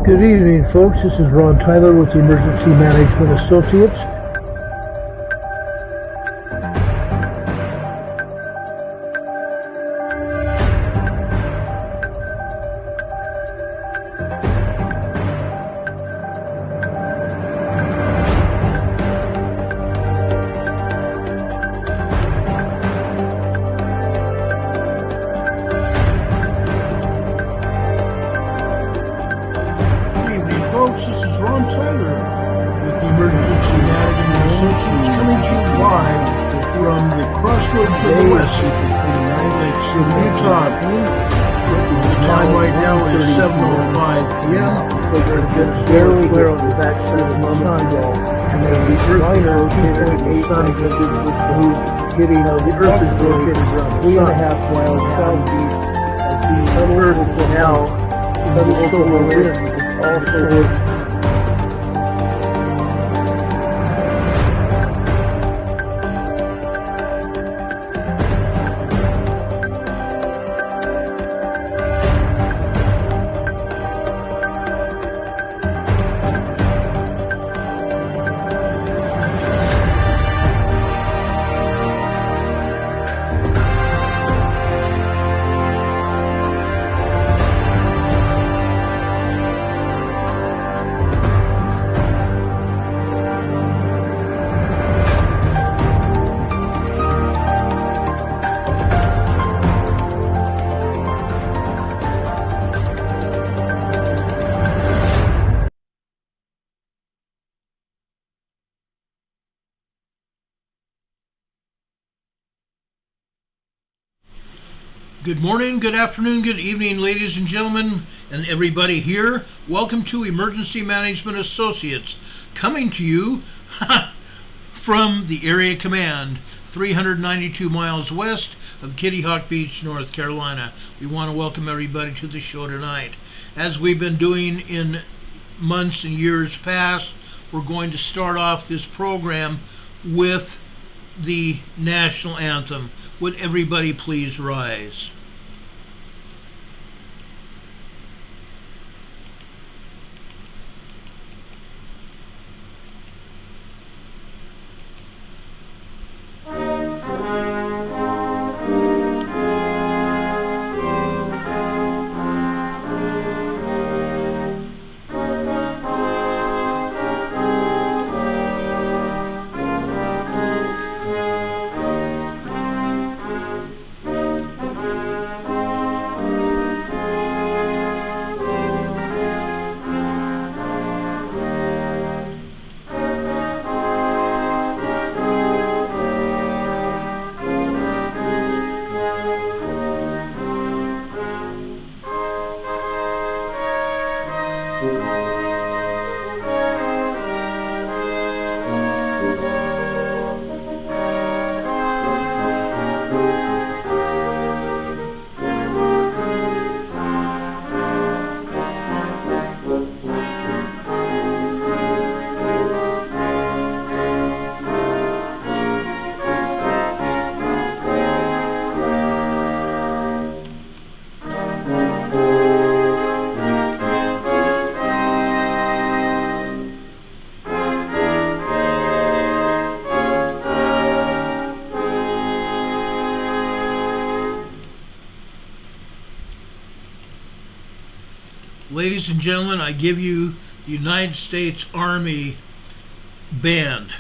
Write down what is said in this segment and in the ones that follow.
Good evening, folks. This is Ron Tyler with the Emergency Management Associates. Folks, this is Ron Tyler with the Emergency Management Associates coming to you live from the crossroads of the West in Lake City, Utah. The time right now is 7:05 p.m. Very clear on the backside of the sun, and the earth is getting the earth is located around 3.5 miles southeast of the earth is now in the solar wind. Also, good morning, good afternoon, good evening, ladies and gentlemen, and everybody here. Welcome to Emergency Management Associates, coming to you from the Area Command, 392 miles west of Kitty Hawk Beach, North Carolina. We want to welcome everybody to the show tonight. As we've been doing in months and years past, we're going to start off this program with the national anthem. Would everybody please rise? Ladies and gentlemen, I give you the United States Army Band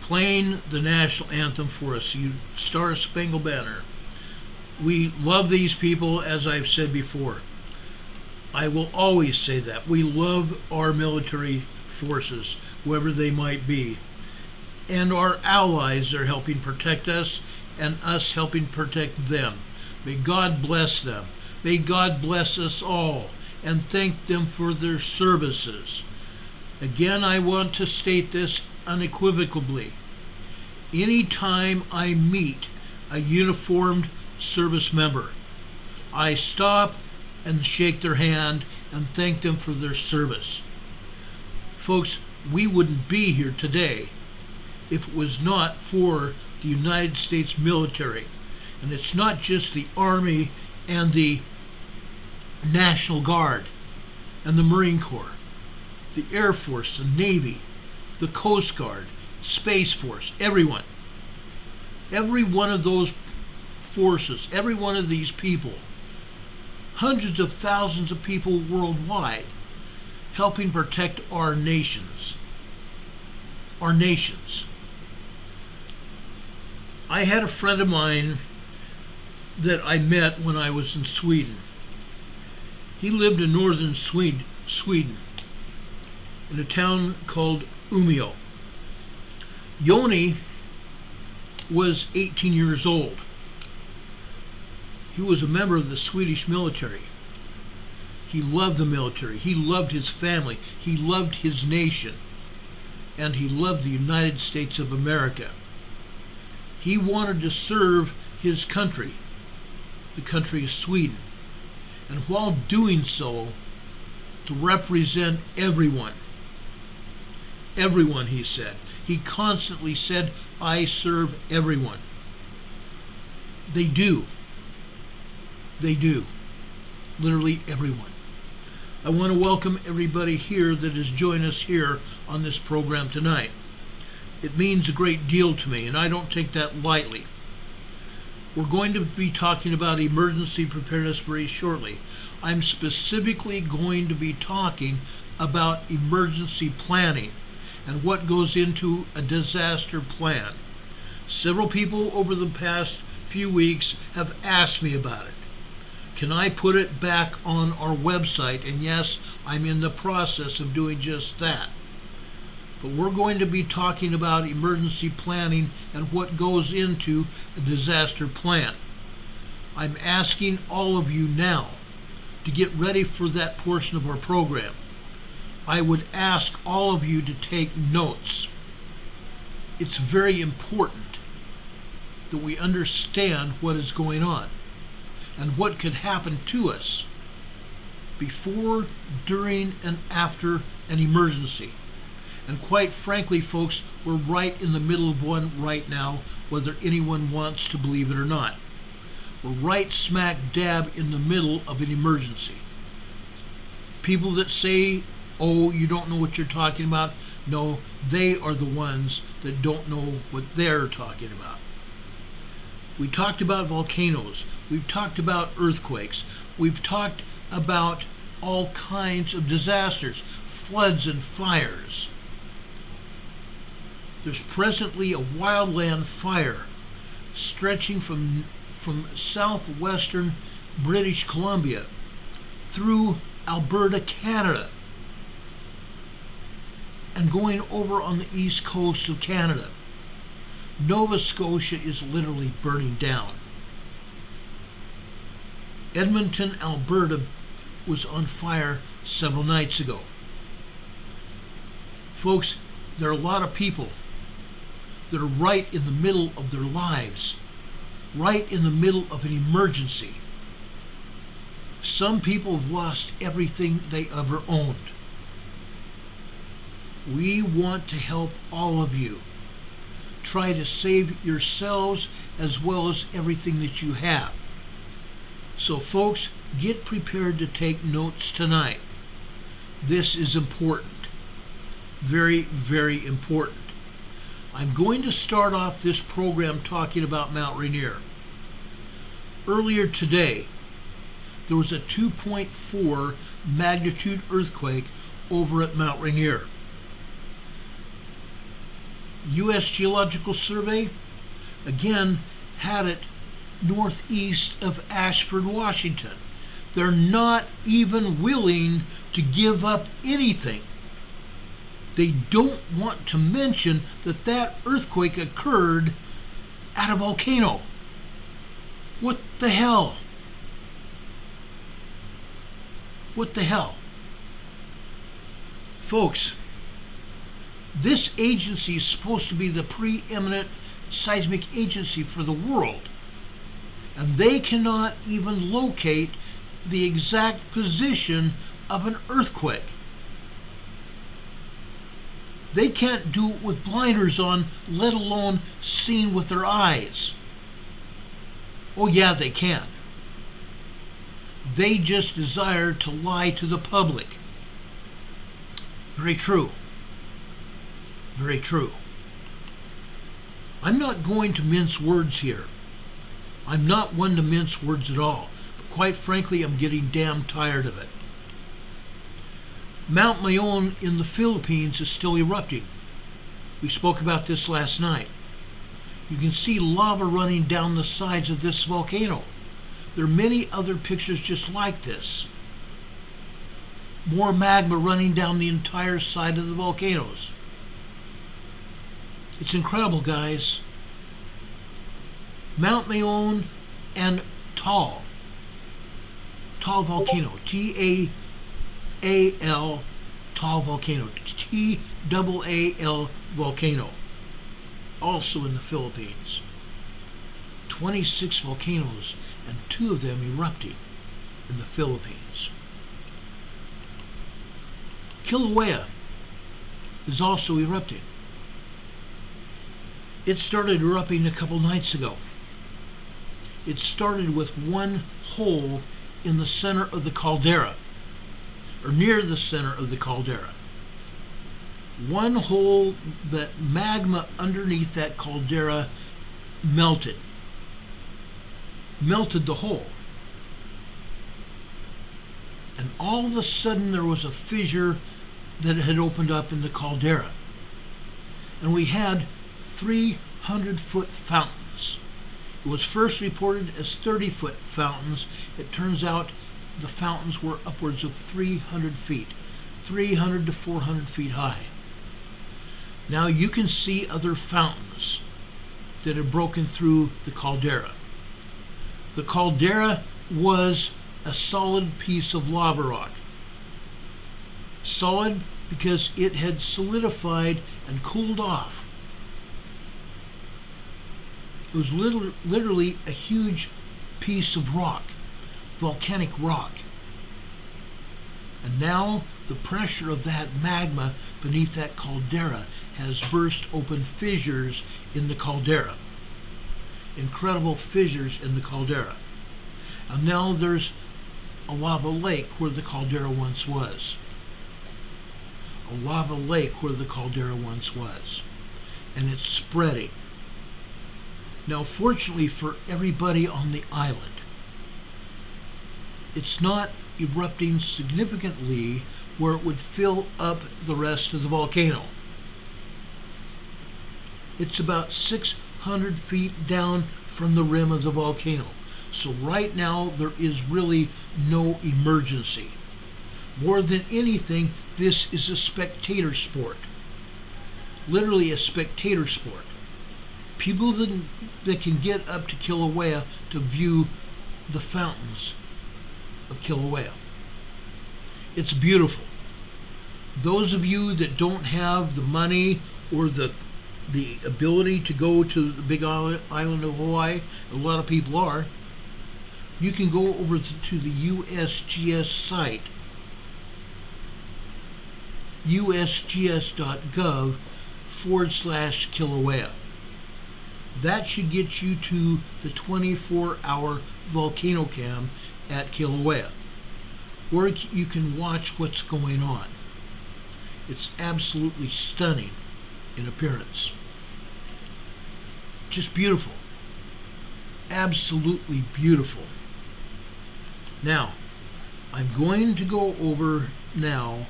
playing the national anthem for us, you Star Spangled Banner. We love these people, as I've said before. I will always say that. We love our military forces, whoever they might be, and our allies that are helping protect us and us helping protect them. May God bless them. May God bless us all, and thank them for their services. Again, I want to state this unequivocally. Anytime I meet a uniformed service member, I stop and shake their hand and thank them for their service. Folks, we wouldn't be here today if it was not for the United States military. And it's not just the Army and the National Guard. and the Marine Corps, the Air Force, the Navy, the Coast Guard, Space Force, everyone. Every one of those forces, every one of these people, hundreds of thousands of people worldwide, helping protect our nations. Our nations. I had a friend of mine that I met when I was in Sweden. He lived in northern Sweden, in a town called Umeå. Yoni was 18 years old. He was a member of the Swedish military. He loved the military. He loved his family. He loved his nation. And he loved the United States of America. He wanted to serve his country, the country of Sweden. And while doing so, to represent everyone. Everyone, he said. He constantly said, I serve everyone. They do. They do. Literally everyone. I want to welcome everybody here that has joined us here on this program tonight. It means a great deal to me, and I don't take that lightly. We're going to be talking about emergency preparedness very shortly. I'm specifically going to be talking about emergency planning and what goes into a disaster plan. Several people over the past few weeks have asked me about it. Can I put it back on our website? And yes, I'm in the process of doing just that. But we're going to be talking about emergency planning and what goes into a disaster plan. I'm asking all of you now to get ready for that portion of our program. I would ask all of you to take notes. It's very important that we understand what is going on and what could happen to us before, during, and after an emergency. And quite frankly, folks, we're right in the middle of one right now, whether anyone wants to believe it or not. We're right smack dab in the middle of an emergency. People that say, oh, you don't know what you're talking about, no, they are the ones that don't know what they're talking about. We talked about volcanoes. We've talked about earthquakes. We've talked about all kinds of disasters, floods and fires. There's presently a wildland fire stretching from southwestern British Columbia through Alberta, Canada, and going over on the east coast of Canada. Nova Scotia is literally burning down. Edmonton, Alberta was on fire several nights ago. Folks, there are a lot of people that are right in the middle of their lives, right in the middle of an emergency. Some people have lost everything they ever owned. We want to help all of you. Try to save yourselves as well as everything that you have. So folks, get prepared to take notes tonight. This is important. Very, very important. I'm going to start off this program talking about Mount Ranier. Earlier today, there was a 2.4 magnitude earthquake over at Mount Ranier. U.S. Geological Survey, again, had it northeast of Ashford, Washington. They're not even willing to give up anything. They don't want to mention that that earthquake occurred at a volcano. What the hell? What the hell? Folks, this agency is supposed to be the preeminent seismic agency for the world, and they cannot even locate the exact position of an earthquake. They can't do it with blinders on, let alone seeing with their eyes. Oh yeah, they can. They just desire to lie to the public. Very true. Very true. I'm not going to mince words here. I'm not one to mince words at all. But quite frankly, I'm getting damn tired of it. Mount Mayon in the Philippines is still erupting. We spoke about this last night. You can see lava running down the sides of this volcano. There are many other pictures just like this. More magma running down the entire side of the volcanoes. It's incredible, guys. Mount Mayon and Taal Volcano, T-A-A-L, Taal Volcano, T-A-A-L Volcano, also in the Philippines. 26 volcanoes and 2 of them erupting in the Philippines. Kilauea is also erupting. It started erupting a couple nights ago. It started with one hole in the center of the caldera, or near the center of the caldera. One hole that magma underneath that caldera melted the hole. And all of a sudden there was a fissure that had opened up in the caldera. And we had 300-foot fountains. It was first reported as 30-foot fountains. It turns out the fountains were upwards of 300 feet, 300 to 400 feet high. Now you can see other fountains that have broken through the caldera. The caldera was a solid piece of lava rock. Solid because it had solidified and cooled off. It was literally a huge piece of rock, volcanic rock. And now the pressure of that magma beneath that caldera has burst open fissures in the caldera. Incredible fissures in the caldera. And now there's a lava lake where the caldera once was. A lava lake where the caldera once was. And it's spreading. Now, fortunately for everybody on the island, it's not erupting significantly where it would fill up the rest of the volcano. It's about 600 feet down from the rim of the volcano. So right now there is really no emergency. More than anything, this is a spectator sport. Literally a spectator sport. People that can get up to Kilauea to view the fountains of Kilauea. It's beautiful. Those of you that don't have the money or the ability to go to the big island of Hawaii, a lot of people are, you can go over to the USGS site, USGS.gov /Kilauea. That should get you to the 24-hour volcano cam at Kilauea, where you can watch what's going on. It's absolutely stunning in appearance. Just beautiful. Absolutely beautiful. Now, I'm going to go over now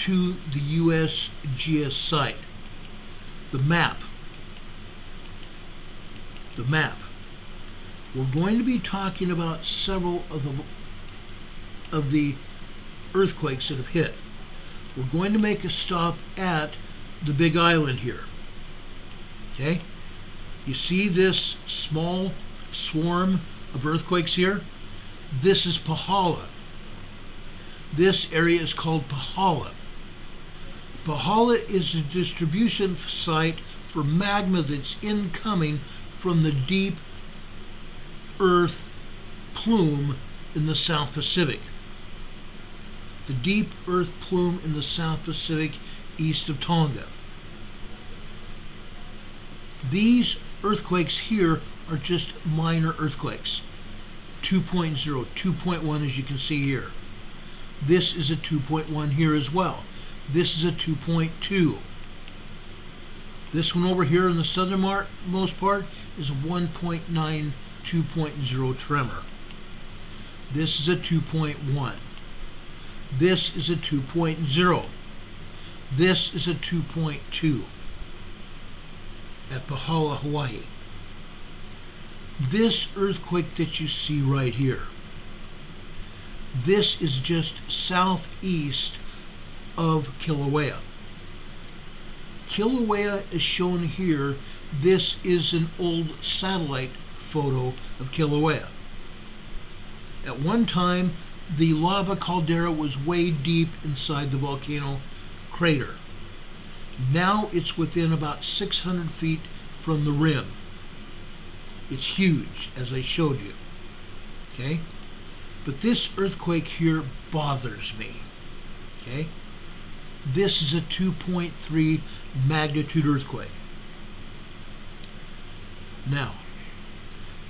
to the USGS site. The map. We're going to be talking about several of the earthquakes that have hit. We're going to make a stop at the big island here. Okay? You see this small swarm of earthquakes here? This is Pahala. This area is called Pahala. Pahala is a distribution site for magma that's incoming from the deep earth plume in the South Pacific. The deep earth plume in the South Pacific east of Tonga. These earthquakes here are just minor earthquakes. 2.0, 2.1 as you can see here. This is a 2.1 here as well. This is a 2.2. This one over here in the southernmost part is a 1.9 2.0 tremor. This is a 2.1. This is a 2.0. This is a 2.2 at Pahala, Hawaii. This earthquake that you see right here, this is just southeast of Kilauea. Kilauea is shown here. This is an old satellite photo of Kilauea. At one time, the lava caldera was way deep inside the volcano crater. Now it's within about 600 feet from the rim. It's huge, as I showed you. Okay? But this earthquake here bothers me. Okay? This is a 2.3 magnitude earthquake. Now,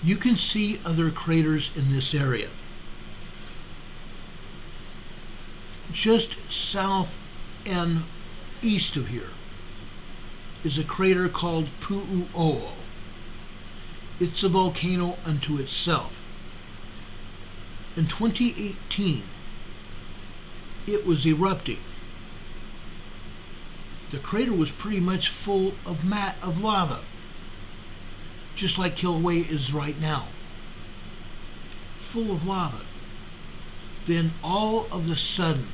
you can see other craters in this area. Just south and east of here is a crater called Pu'u'o'o. It's a volcano unto itself. In 2018, it was erupting. The crater was pretty much full of lava, just like Kilauea is right now, full of lava. Then all of a sudden,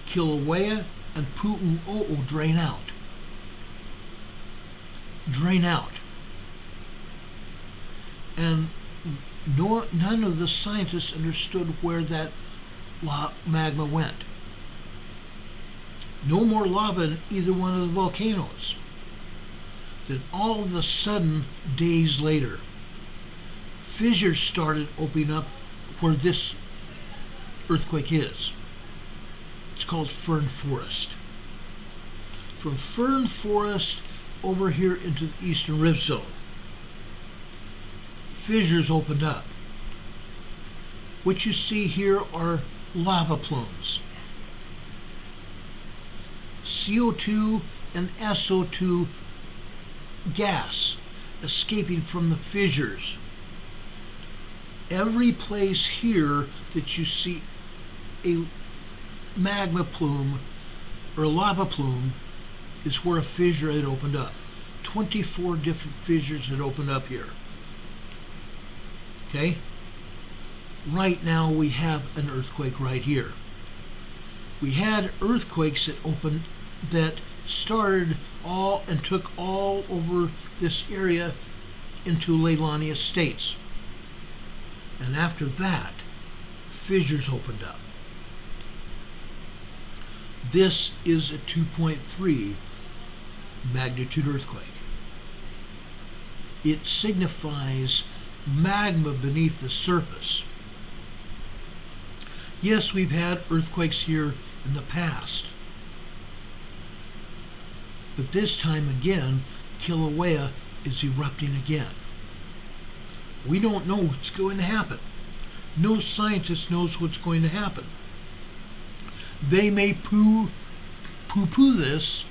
Kilauea and Pu'u'o'o drain out. And none of the scientists understood where that magma went. No more lava in either one of the volcanoes. Then all of a sudden, days later, fissures started opening up where this earthquake is. It's called Fern Forest. From Fern Forest over here into the eastern rib zone, fissures opened up. What you see here are lava plumes. CO2 and SO2 gas escaping from the fissures. Every place here that you see a magma plume or a lava plume is where a fissure had opened up. 24 different fissures had opened up here. Okay? Right now we have an earthquake right here. We had earthquakes that started all and took all over this area into Leilani Estates. And after that, fissures opened up. This is a 2.3 magnitude earthquake. It signifies magma beneath the surface. Yes, we've had earthquakes here in the past. But this time again, Kilauea is erupting again. We don't know what's going to happen. No scientist knows what's going to happen. They may poo-poo this,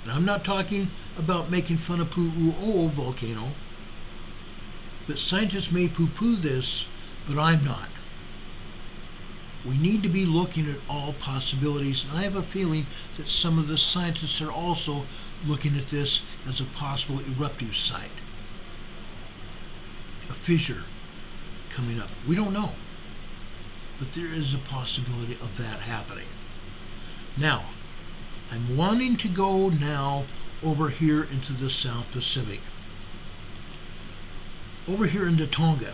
and I'm not talking about making fun of Pu'u'o'o volcano, but scientists may poo-poo this, but I'm not. We need to be looking at all possibilities, and I have a feeling that some of the scientists are also looking at this as a possible eruptive site. A fissure coming up. We don't know, but there is a possibility of that happening. Now, I'm wanting to go now over here into the South Pacific. Over here into Tonga.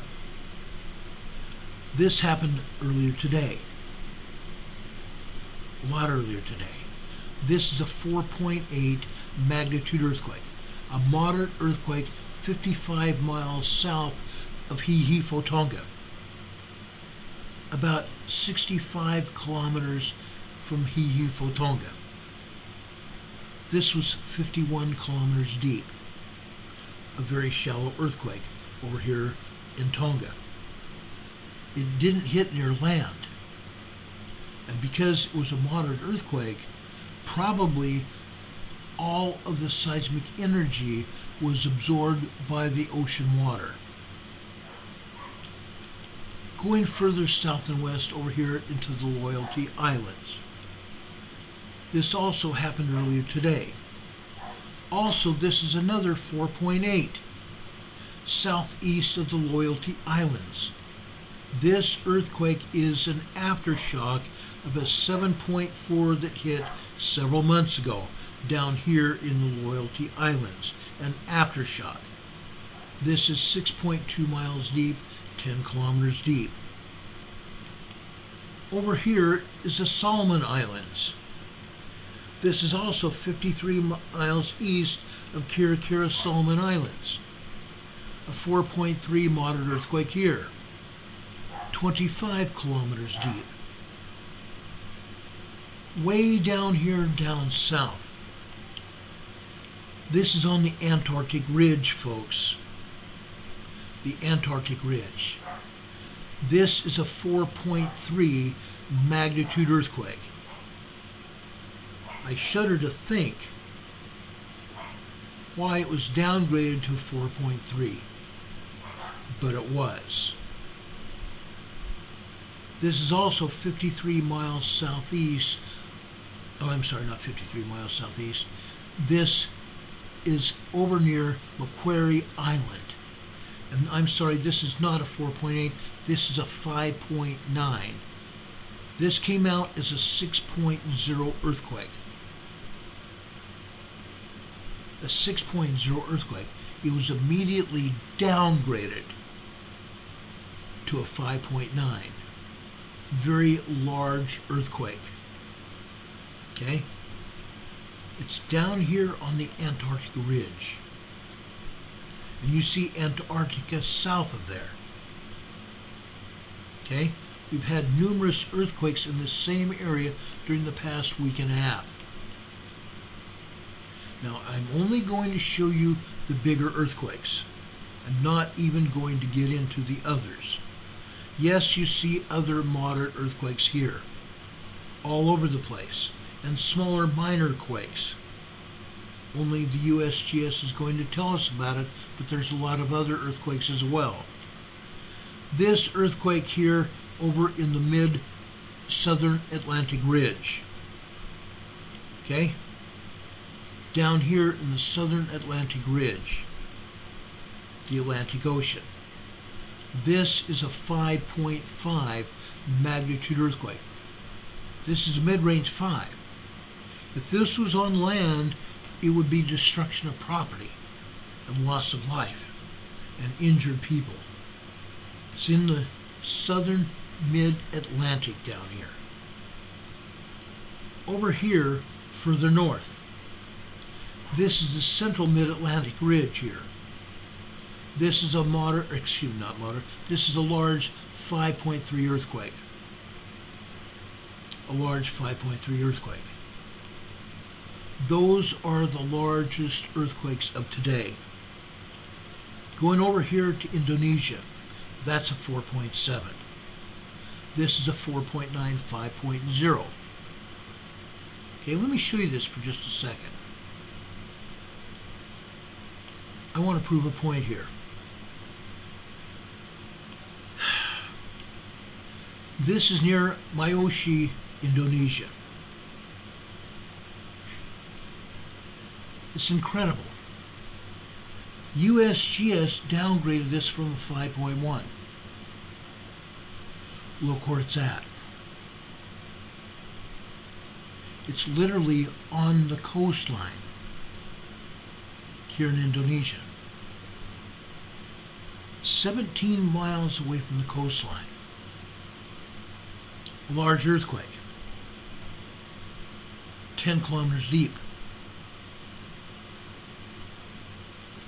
This happened earlier today. A lot earlier today. This is a 4.8 magnitude earthquake. A moderate earthquake 55 miles south of Hihifo, Tonga. About 65 kilometers from Hihifo, Tonga. This was 51 kilometers deep. A very shallow earthquake over here in Tonga. It didn't hit near land. And because it was a moderate earthquake, probably all of the seismic energy was absorbed by the ocean water. Going further south and west over here into the Loyalty Islands. This also happened earlier today. Also, this is another 4.8 southeast of the Loyalty Islands. This earthquake is an aftershock of a 7.4 that hit several months ago down here in the Loyalty Islands, an aftershock. This is 6.2 miles deep, 10 kilometers deep. Over here is the Solomon Islands. This is also 53 miles east of Kira Solomon Islands. A 4.3 moderate earthquake here, 25 kilometers deep. Way down here down south. This is on the Antarctic Ridge, folks. The Antarctic Ridge. This is a 4.3 magnitude earthquake. I shudder to think why it was downgraded to 4.3, but it was. This is also 53 miles southeast. Oh, I'm sorry, not 53 miles southeast. This is over near Macquarie Island. And I'm sorry, this is not a 4.8, this is a 5.9. This came out as a 6.0 earthquake. A 6.0 earthquake. It was immediately downgraded to a 5.9. Very large earthquake. Okay? It's down here on the Antarctic Ridge. And you see Antarctica south of there. Okay? We've had numerous earthquakes in the same area during the past week and a half. Now, I'm only going to show you the bigger earthquakes. I'm not even going to get into the others. Yes, you see other moderate earthquakes here, all over the place, and smaller minor quakes. Only the USGS is going to tell us about it, but there's a lot of other earthquakes as well. This earthquake here over in the mid-southern Atlantic Ridge. Okay? Down here in the southern Atlantic Ridge, the Atlantic Ocean. This is a 5.5 magnitude earthquake. This is a mid-range 5. If this was on land, it would be destruction of property and loss of life and injured people. It's in the southern mid-Atlantic down here. Over here, further north, this is the central mid-Atlantic Ridge here. This is a this is a large 5.3 earthquake. A large 5.3 earthquake. Those are the largest earthquakes of today. Going over here to Indonesia, that's a 4.7. This is a 4.9, 5.0. Okay, let me show you this for just a second. I want to prove a point here. This is near Mayoshi, Indonesia. It's incredible. USGS downgraded this from a 5.1. Look where it's at. It's literally on the coastline here in Indonesia. 17 miles away from the coastline. A large earthquake. 10 kilometers deep.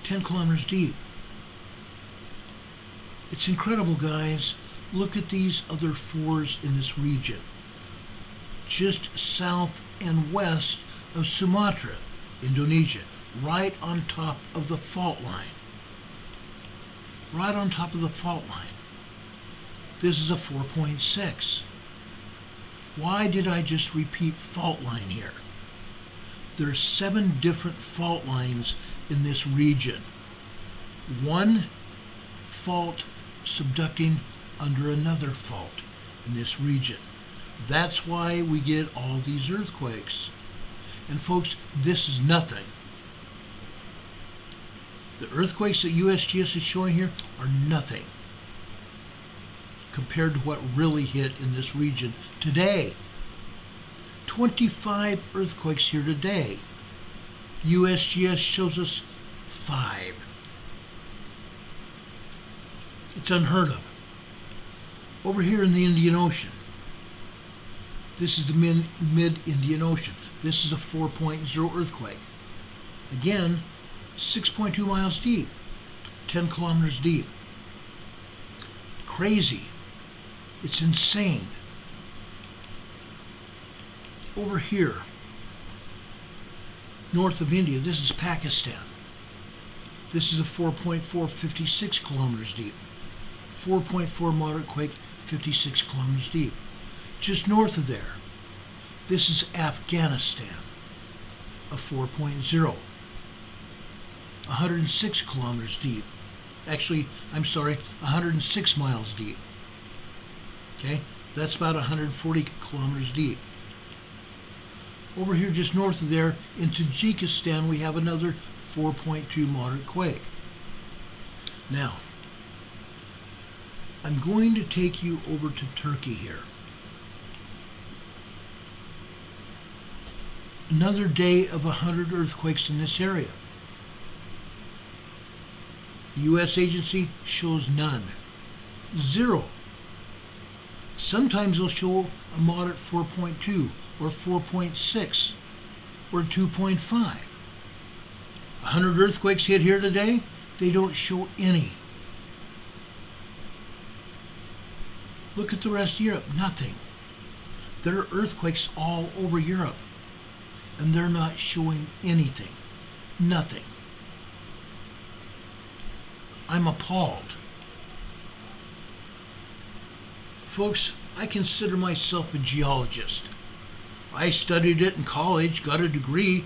10 kilometers deep. It's incredible, guys. Look at these other 4s in this region. Just south and west of Sumatra, Indonesia. Right on top of the fault line. Right on top of the fault line. This is a 4.6. Why did I just repeat fault line here? There are 7 different fault lines in this region. One fault subducting under another fault in this region. That's why we get all these earthquakes. And folks, this is nothing. The earthquakes that USGS is showing here are nothing compared to what really hit in this region today. 25 earthquakes here today. USGS shows us 5. It's unheard of. Over here in the Indian Ocean, this is the mid-Indian Ocean. This is a 4.0 earthquake. Again, 6.2 miles deep, 10 kilometers deep. Crazy. It's insane. Over here, north of India, this is Pakistan. This is a 4.4, 56 kilometers deep. 4.4 moderate quake, 56 kilometers deep. Just north of there, this is Afghanistan, a 4.0, 106 kilometers deep. Actually, I'm sorry, 106 miles deep. Okay, that's about 140 kilometers deep. Over here, just north of there, in Tajikistan, we have another 4.2 moderate quake. Now, I'm going to take you over to Turkey here. Another day of 100 earthquakes in this area. The U.S. agency shows none. 0. Sometimes they'll show a moderate 4.2 or 4.6 or 2.5. 100 earthquakes hit here today, they don't show any. Look at the rest of Europe, nothing. There are earthquakes all over Europe, and they're not showing anything, nothing. I'm appalled. Folks, I consider myself a geologist. I studied it in college, got a degree.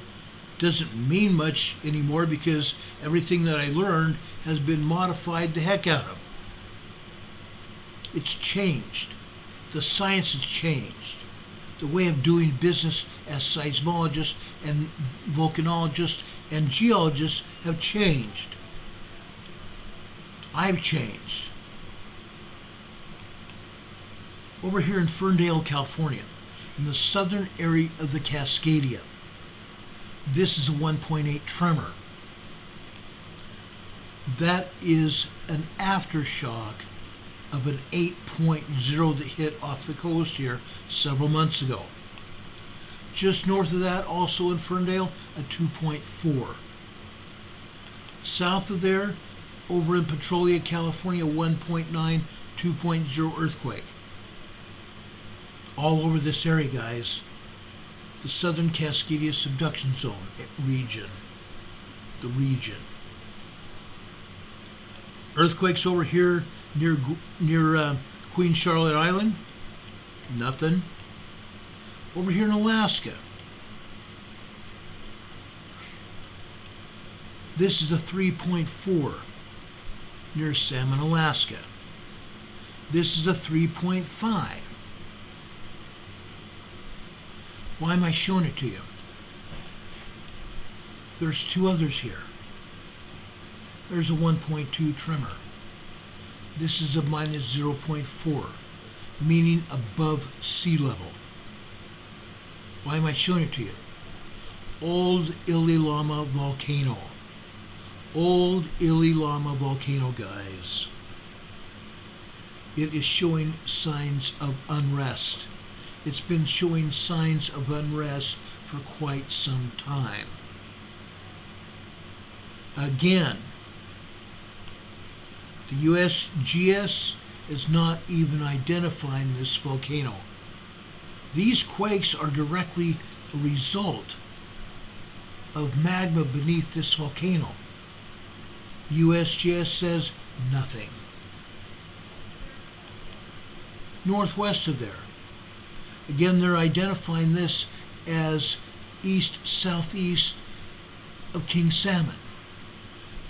Doesn't mean much anymore because everything that I learned has been modified the heck out of. It's changed. The science has changed. The way of doing business as seismologists and volcanologists and geologists have changed. I've changed. Over here in Ferndale, California, in the southern area of the Cascadia, this is a 1.8 tremor. That is an aftershock of an 8.0 that hit off the coast here several months ago. Just north of that, also in Ferndale, a 2.4. South of there, over in Petrolia, California, 1.9, 2.0 earthquake. All over this area, guys. The Southern Cascadia Subduction Zone region. The region. Earthquakes over here near Queen Charlotte Island. Nothing. Over here in Alaska. This is a 3.4 near Salmon, Alaska. This is a 3.5. Why am I showing it to you? There's 2 others here. There's a 1.2 tremor. This is a minus 0.4, meaning above sea level. Why am I showing it to you? Old Ililama Volcano. Old Ililama Volcano, guys. It is showing signs of unrest. It's been showing signs of unrest for quite some time. Again, the USGS is not even identifying this volcano. These quakes are directly a result of magma beneath this volcano. USGS says nothing. Northwest of there, Again, they're identifying this as east-southeast of King Salmon.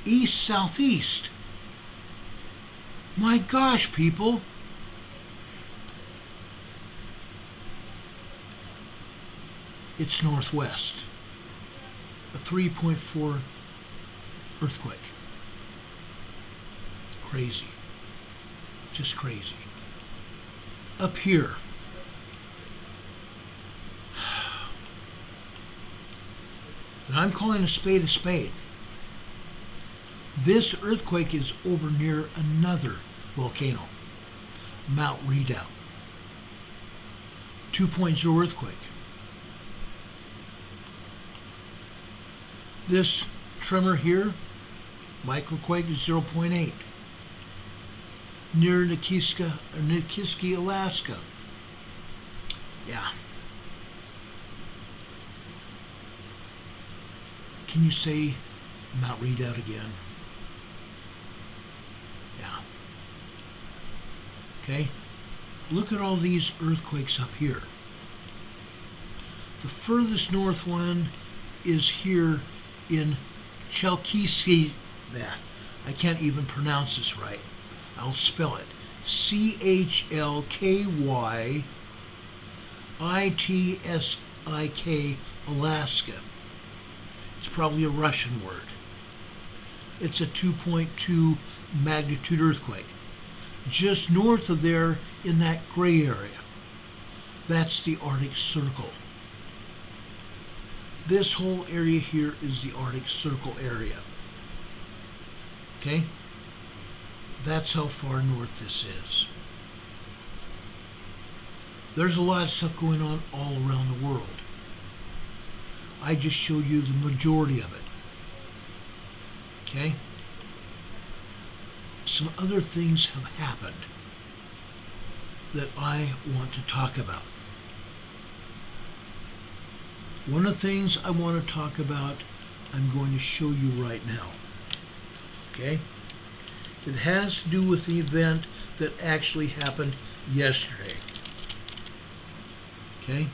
East-southeast. My gosh, people. It's northwest. A 3.4 earthquake. Crazy. Just crazy. Up here. And I'm calling a spade a spade. This earthquake is over near another volcano, Mount Redoubt. 2.0 earthquake. This tremor here, microquake, is 0.8. Near Nikiski, Alaska. Yeah. Can you say Mount Redoubt again? Yeah. Okay. Look at all these earthquakes up here. The furthest north one is here in Chelkisky. I can't even pronounce this right. I'll spell it. CHLKYITSIK, Alaska. It's probably a Russian word. It's a 2.2 magnitude earthquake. Just north of there in that gray area. That's the Arctic Circle. This whole area here is the Arctic Circle area. Okay? That's how far north this is. There's a lot of stuff going on all around the world. I just showed you the majority of it. Okay? Some other things have happened that I want to talk about. One of the things I want to talk about, I'm going to show you right now. Okay? It has to do with the event that actually happened yesterday. Okay?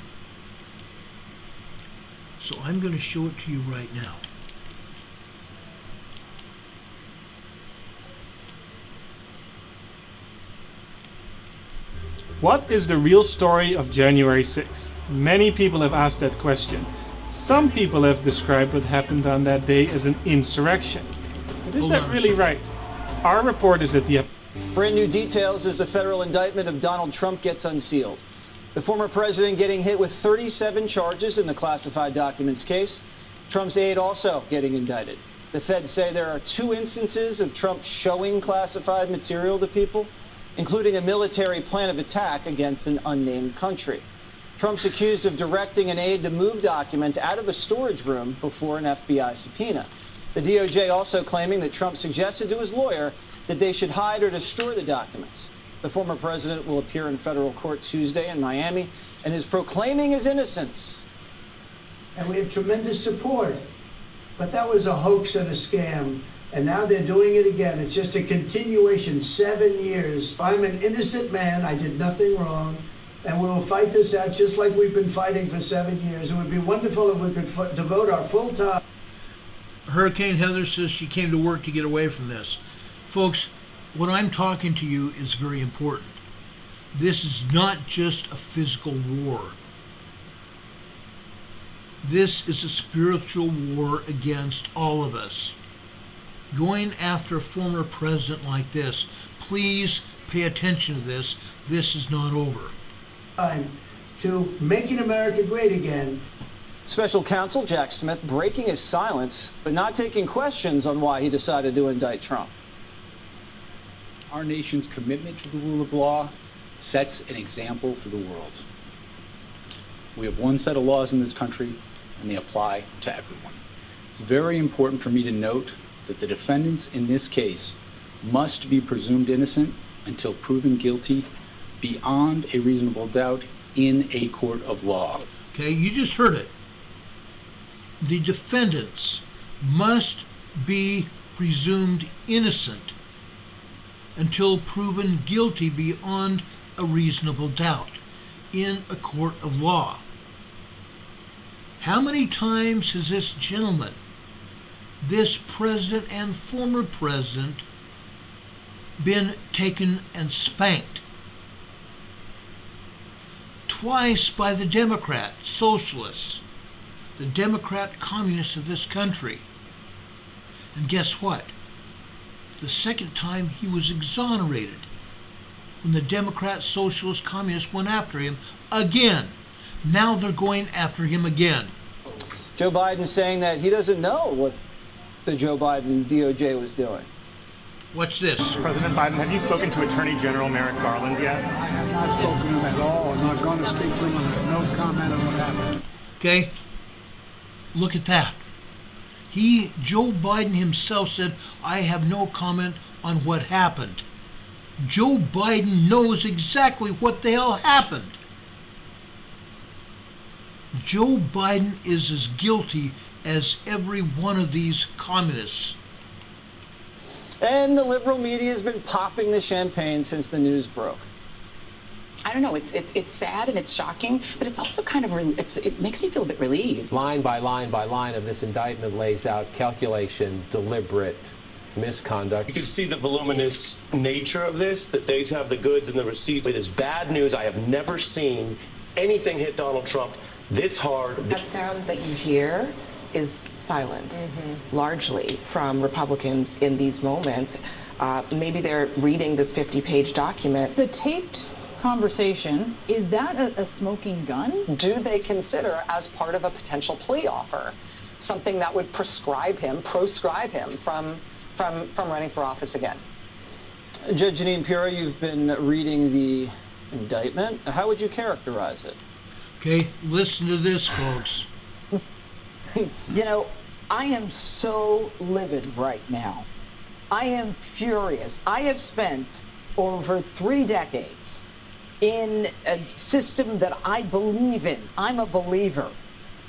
So I'm going to show it to you right now. What is the real story of January 6th? Many people have asked that question. Some people have described what happened on that day as an insurrection. But is that really right? Our report is at the... Brand new details as the federal indictment of Donald Trump gets unsealed. The former president getting hit with 37 charges in the classified documents case. Trump's aide also getting indicted. The feds say there are 2 instances of Trump showing classified material to people, including a military plan of attack against an unnamed country. Trump's accused of directing an aide to move documents out of a storage room before an FBI subpoena. The DOJ also claiming that Trump suggested to his lawyer that they should hide or destroy the documents. The former president will appear in federal court Tuesday in Miami and is proclaiming his innocence. And we have tremendous support. But that was a hoax and a scam. And now they're doing it again. It's just a continuation, 7 years. I'm an innocent man. I did nothing wrong. And we will fight this out just like we've been fighting for 7 years. It would be wonderful if we could devote our full time. Hurricane Heather says she came to work to get away from this. Folks, what I'm talking to you is very important. This is not just a physical war. This is a spiritual war against all of us. Going after a former president like this, please pay attention to this. This is not over. To making America great again. Special counsel Jack Smith breaking his silence, but not taking questions on why he decided to indict Trump. Our nation's commitment to the rule of law sets an example for the world. We have one set of laws in this country, and they apply to everyone. It's very important for me to note that the defendants in this case must be presumed innocent until proven guilty beyond a reasonable doubt in a court of law. Okay, you just heard it. The defendants must be presumed innocent until proven guilty beyond a reasonable doubt in a court of law. How many times has this gentleman, this president and former president, been taken and spanked? Twice by the Democrat socialists, the Democrat communists of this country. And guess what? The second time he was exonerated when the Democrat socialist communists went after him again. Now they're going after him again. Joe Biden saying that he doesn't know what the Joe Biden DOJ was doing. What's this? President Biden, have you spoken to Attorney General Merrick Garland yet? I have not spoken to him at all. I'm not going to speak to him. I have no comment on what happened. Okay? Look at that. Joe Biden himself said, I have no comment on what happened. Joe Biden knows exactly what the hell happened. Joe Biden is as guilty as every one of these communists. And the liberal media has been popping the champagne since the news broke. I don't know. It's sad and it's shocking, but it's also kind of it makes me feel a bit relieved. Line by line by line of this indictment lays out calculation, deliberate misconduct. You can see the voluminous nature of this, that they have the goods and the receipts. It is bad news. I have never seen anything hit Donald Trump this hard. That sound that you hear is silence, largely from Republicans in these moments. Maybe they're reading this 50-page document. The taped conversation, is that a smoking gun? Do they consider as part of a potential plea offer something that would proscribe him from running for office again? Judge Janine Pirro, you've been reading the indictment. How would you characterize it? Okay, listen to this, folks. You know, I am so livid right now. I am furious. I have spent over 3 decades in a system that I believe in. I'm a believer.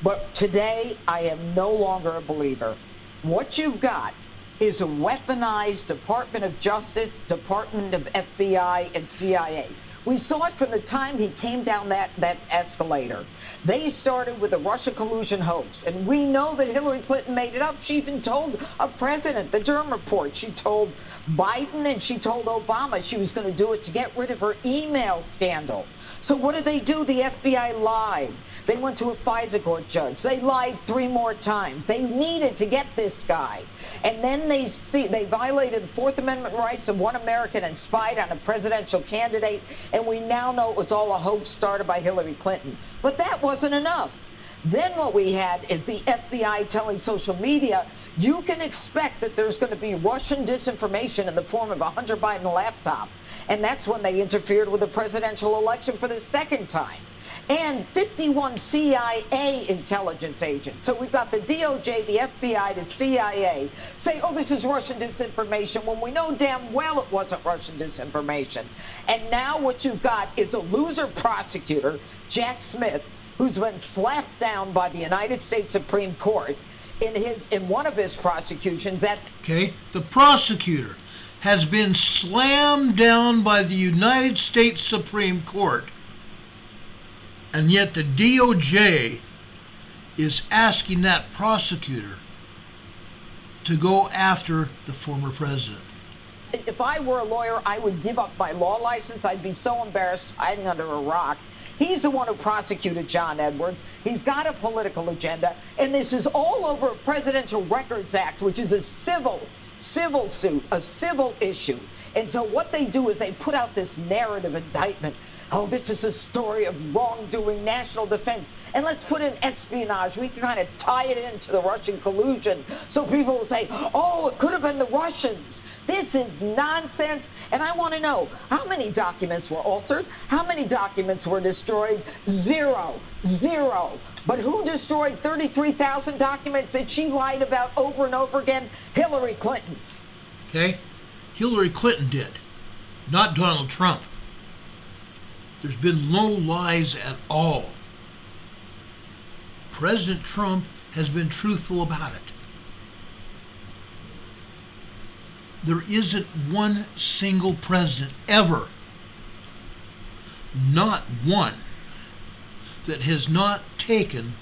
But today, I am no longer a believer. What you've got is a weaponized Department of Justice, Department of FBI, and CIA. We saw it from the time he came down that escalator. They started with the Russia collusion hoax, and we know that Hillary Clinton made it up. She even told a president, the Durham report, she told Biden and she told Obama she was going to do it to get rid of her email scandal. So what did they do? The FBI lied. They went to a FISA court judge. They lied 3 more times. They needed to get this guy. And then they violated the Fourth Amendment rights of one American and spied on a presidential candidate. And we now know it was all a hoax started by Hillary Clinton. But that wasn't enough. Then what we had is the FBI telling social media, you can expect that there's going to be Russian disinformation in the form of a Hunter Biden laptop. And that's when they interfered with the presidential election for the second time. And 51 CIA intelligence agents. So we've got the DOJ, the FBI, the CIA say, oh, this is Russian disinformation, when we know damn well it wasn't Russian disinformation. And now what you've got is a loser prosecutor, Jack Smith, who's been slapped down by the United States Supreme Court in one of his prosecutions. Okay, the prosecutor has been slammed down by the United States Supreme Court, and yet the DOJ is asking that prosecutor to go after the former president. If I were a lawyer, I would give up my law license. I'd be so embarrassed hiding under a rock. He's the one who prosecuted John Edwards. He's got a political agenda, and this is all over a Presidential Records Act, which is a civil suit, a civil issue. And so what they do is they put out this narrative indictment. Oh, this is a story of wrongdoing, national defense. And let's put in espionage. We can kind of tie it into the Russian collusion. So people will say, oh, it could have been the Russians. This is nonsense. And I want to know, how many documents were altered? How many documents were destroyed? Zero. But who destroyed 33,000 documents that she lied about over and over again? Hillary Clinton. Okay? Hillary Clinton did, not Donald Trump. There's been no lies at all. President Trump has been truthful about it. There isn't one single president ever, not one, that has not taken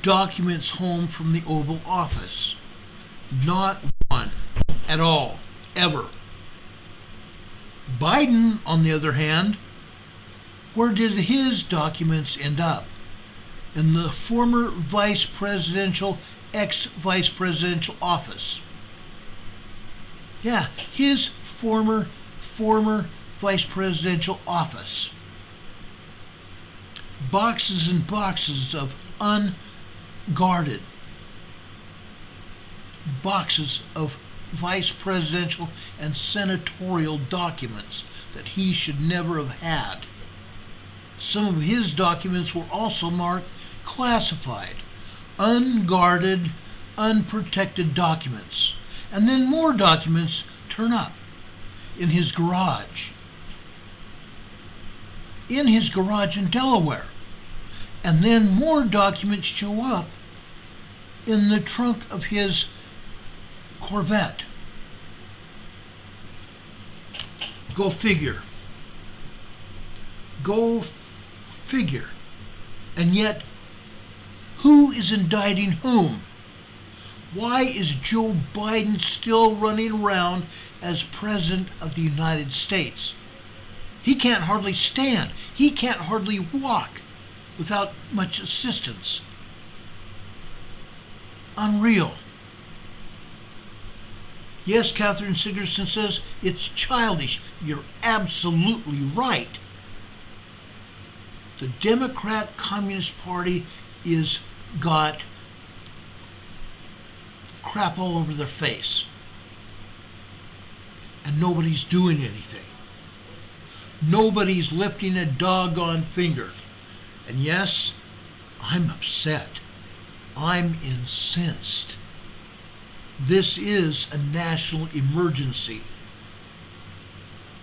documents home from the Oval Office. Not one at all, ever. Biden, on the other hand, where did his documents end up? In the former vice presidential, ex-vice presidential office. Yeah, his former vice presidential office. Boxes and boxes of unguarded boxes of vice presidential and senatorial documents that he should never have had. Some of his documents were also marked classified, unguarded, unprotected documents. And then more documents turn up in his garage. In his garage in Delaware. And then more documents show up in the trunk of his Corvette. Go figure. Go figure. And yet, who is indicting whom? Why is Joe Biden still running around as President of the United States? He can't hardly stand. He can't hardly walk without much assistance. Unreal. Yes, Catherine Sigerson says it's childish. You're absolutely right. The Democrat Communist Party is got crap all over their face. And nobody's doing anything. Nobody's lifting a doggone finger. And yes, I'm upset. I'm incensed. This is a national emergency.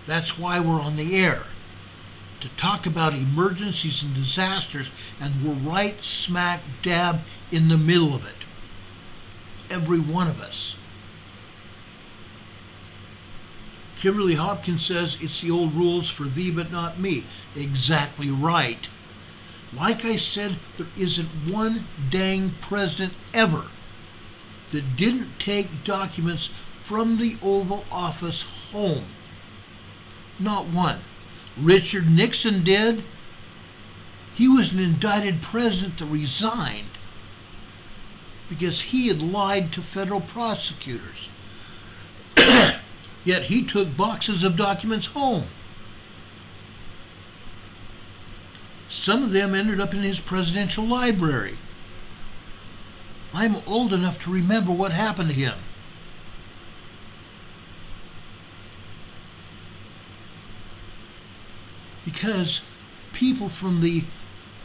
That's why we're on the air. To talk about emergencies and disasters, and we're right smack dab in the middle of it. Every one of us. Kimberly Hopkins says it's the old rules for thee but not me. Exactly right. Like I said, there isn't one dang president ever that didn't take documents from the Oval Office home. Not one. Richard Nixon did. He was an indicted president that resigned because he had lied to federal prosecutors. Yet he took boxes of documents home. Some of them ended up in his presidential library. I'm old enough to remember what happened to him. Because people from the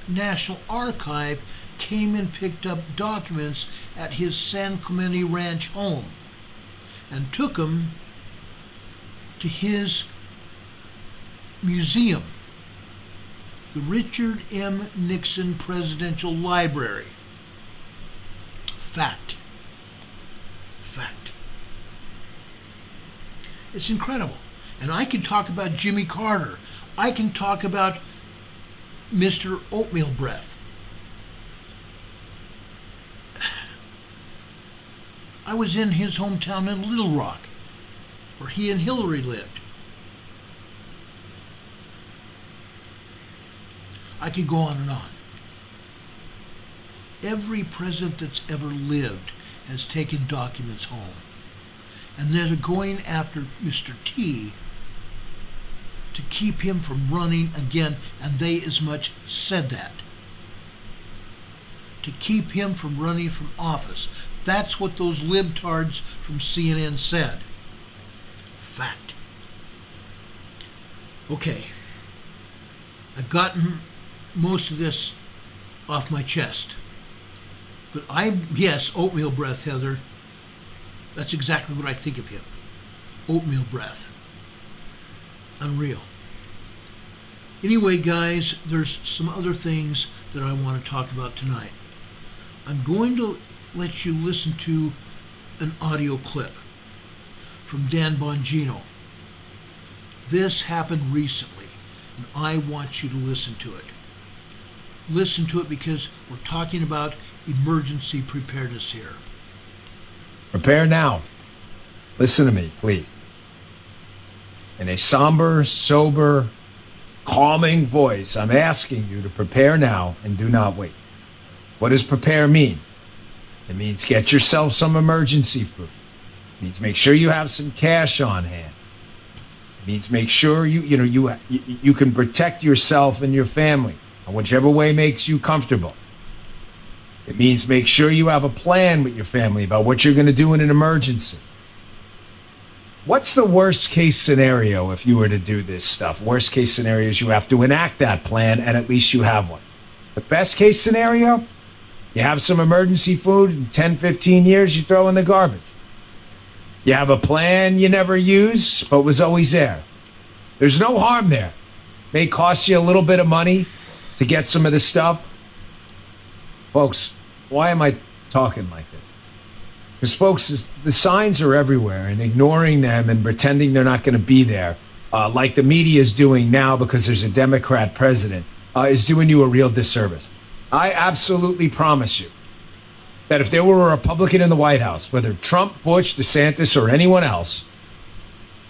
National Archive came and picked up documents at his San Clemente Ranch home and took them to his museum, the Richard M. Nixon Presidential Library. Fact. Fact. It's incredible. And I can talk about Jimmy Carter. I can talk about Mr. Oatmeal Breath. I was in his hometown in Little Rock, where he and Hillary lived. I could go on and on. Every president that's ever lived has taken documents home. And they're going after Mr. T to keep him from running again, and they as much said that. To keep him from running from office. That's what those libtards from CNN said. Fact. Okay. I've gotten most of this off my chest. But yes, Oatmeal Breath, Heather. That's exactly what I think of him. Oatmeal Breath. Unreal. Anyway, guys, there's some other things that I want to talk about tonight. I'm going to let you listen to an audio clip from Dan Bongino. This happened recently, and I want you to listen to it. listen to it because we're talking about emergency preparedness here. Prepare now. Listen to me, please. In a somber, sober, calming voice, I'm asking you to prepare now and do not wait. What does prepare mean? It means get yourself some emergency food. It means make sure you have some cash on hand. It means make sure you can protect yourself and your family in whichever way makes you comfortable. It means make sure you have a plan with your family about what you're going to do in an emergency. What's the worst case scenario if you were to do this stuff? Worst case scenario is you have to enact that plan and at least you have one. The best case scenario, you have some emergency food in 10, 15 years you throw in the garbage. You have a plan you never use but was always there. There's no harm there. May cost you a little bit of money to get some of this stuff. Folks, why am I talking like this? Because, folks, the signs are everywhere, and ignoring them and pretending they're not going to be there, like the media is doing now because there's a Democrat president, is doing you a real disservice. I absolutely promise you that if there were a Republican in the White House, whether Trump, Bush, DeSantis, or anyone else,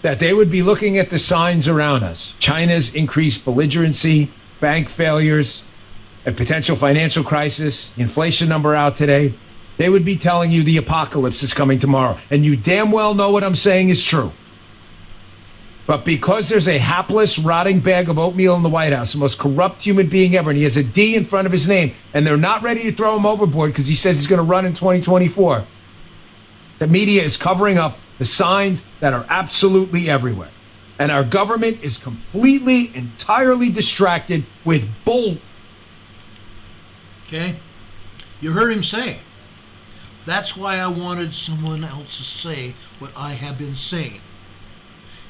that they would be looking at the signs around us. China's increased belligerency, bank failures, a potential financial crisis, the inflation number out today. They would be telling you the apocalypse is coming tomorrow. And you damn well know what I'm saying is true. But because there's a hapless, rotting bag of oatmeal in the White House, the most corrupt human being ever, and he has a D in front of his name, and they're not ready to throw him overboard because he says he's going to run in 2024, the media is covering up the signs that are absolutely everywhere. And our government is completely, entirely distracted with bull. Okay? You heard him say. That's why I wanted someone else to say what I have been saying.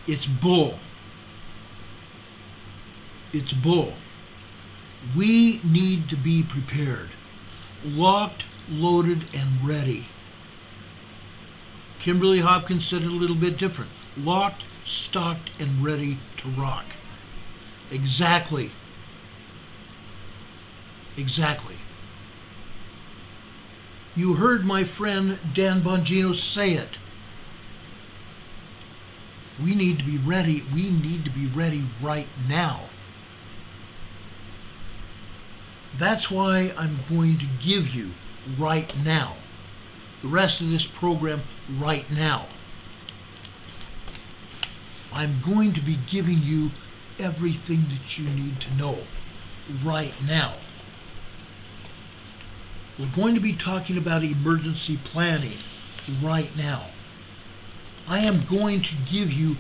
It's bull. It's bull. We need to be prepared. Locked, loaded, and ready. Kimberly Hopkins said it a little bit different. Locked, stocked, and ready to rock. Exactly. Exactly. You heard my friend Dan Bongino say it. We need to be ready. We need to be ready right now. That's why I'm going to give you right now the rest of this program right now. I'm going to be giving you everything that you need to know right now. We're going to be talking about emergency planning right now. I am going to give you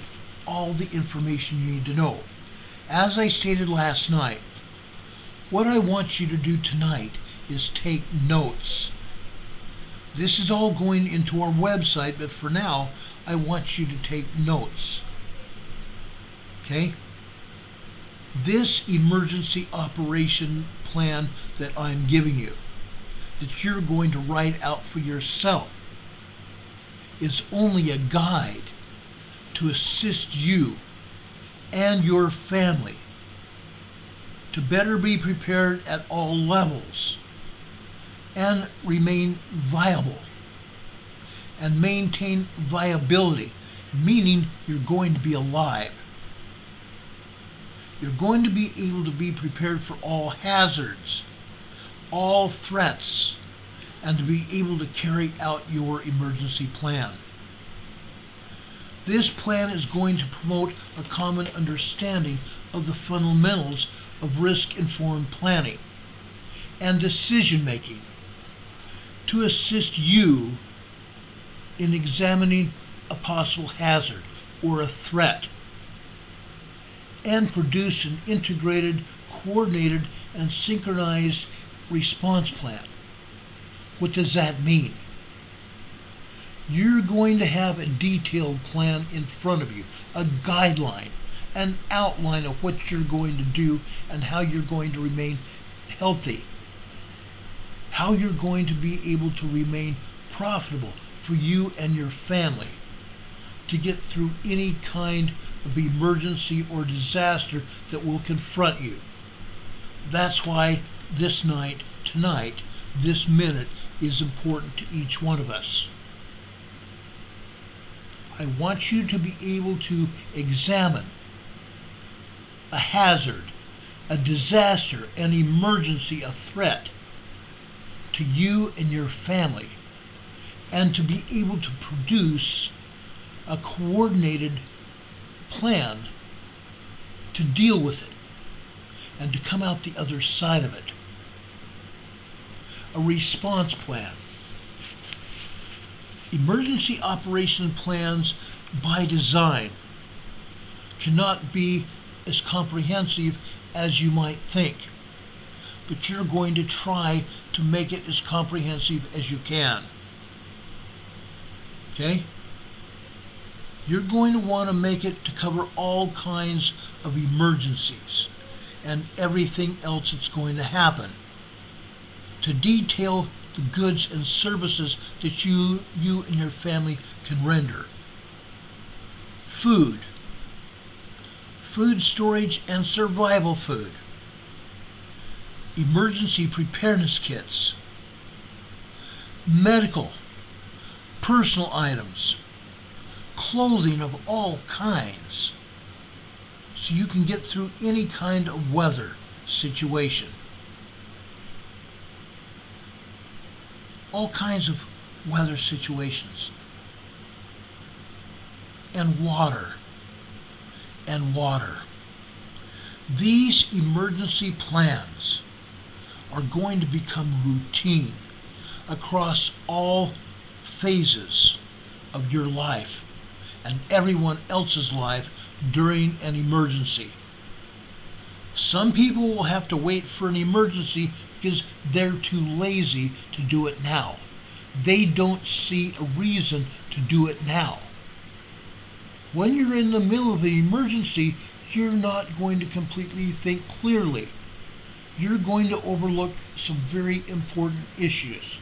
all the information you need to know. As I stated last night, what I want you to do tonight is take notes. This is all going into our website, but for now, I want you to take notes. Okay? This emergency operation plan that I'm giving you, that you're going to write out for yourself, is only a guide to assist you and your family to better be prepared at all levels and remain viable and maintain viability, meaning you're going to be alive. You're going to be able to be prepared for all hazards, all threats, and to be able to carry out your emergency plan. This plan is going to promote a common understanding of the fundamentals of risk-informed planning and decision-making to assist you in examining a possible hazard or a threat and produce an integrated, coordinated, and synchronized response plan. What does that mean? You're going to have a detailed plan in front of you, a guideline, an outline of what you're going to do and how you're going to remain healthy, how you're going to be able to remain profitable for you and your family to get through any kind of emergency or disaster that will confront you. That's why this night, tonight, this minute is important to each one of us. I want you to be able to examine a hazard, a disaster, an emergency, a threat to you and your family, and to be able to produce a coordinated plan to deal with it and to come out the other side of it. A response plan. Emergency operation plans by design cannot be as comprehensive as you might think, but you're going to try to make it as comprehensive as you can. Okay? You're going to want to make it to cover all kinds of emergencies and everything else that's going to happen, to detail the goods and services that you and your family can render. Food storage and survival food, emergency preparedness kits, medical, personal items, clothing of all kinds, so you can get through any kind of weather situation. All kinds of weather situations. And water. And water. These emergency plans are going to become routine across all phases of your life and everyone else's life during an emergency. Some people will have to wait for an emergency because they're too lazy to do it now. They don't see a reason to do it now. When you're in the middle of an emergency, you're not going to completely think clearly. You're going to overlook some very important issues.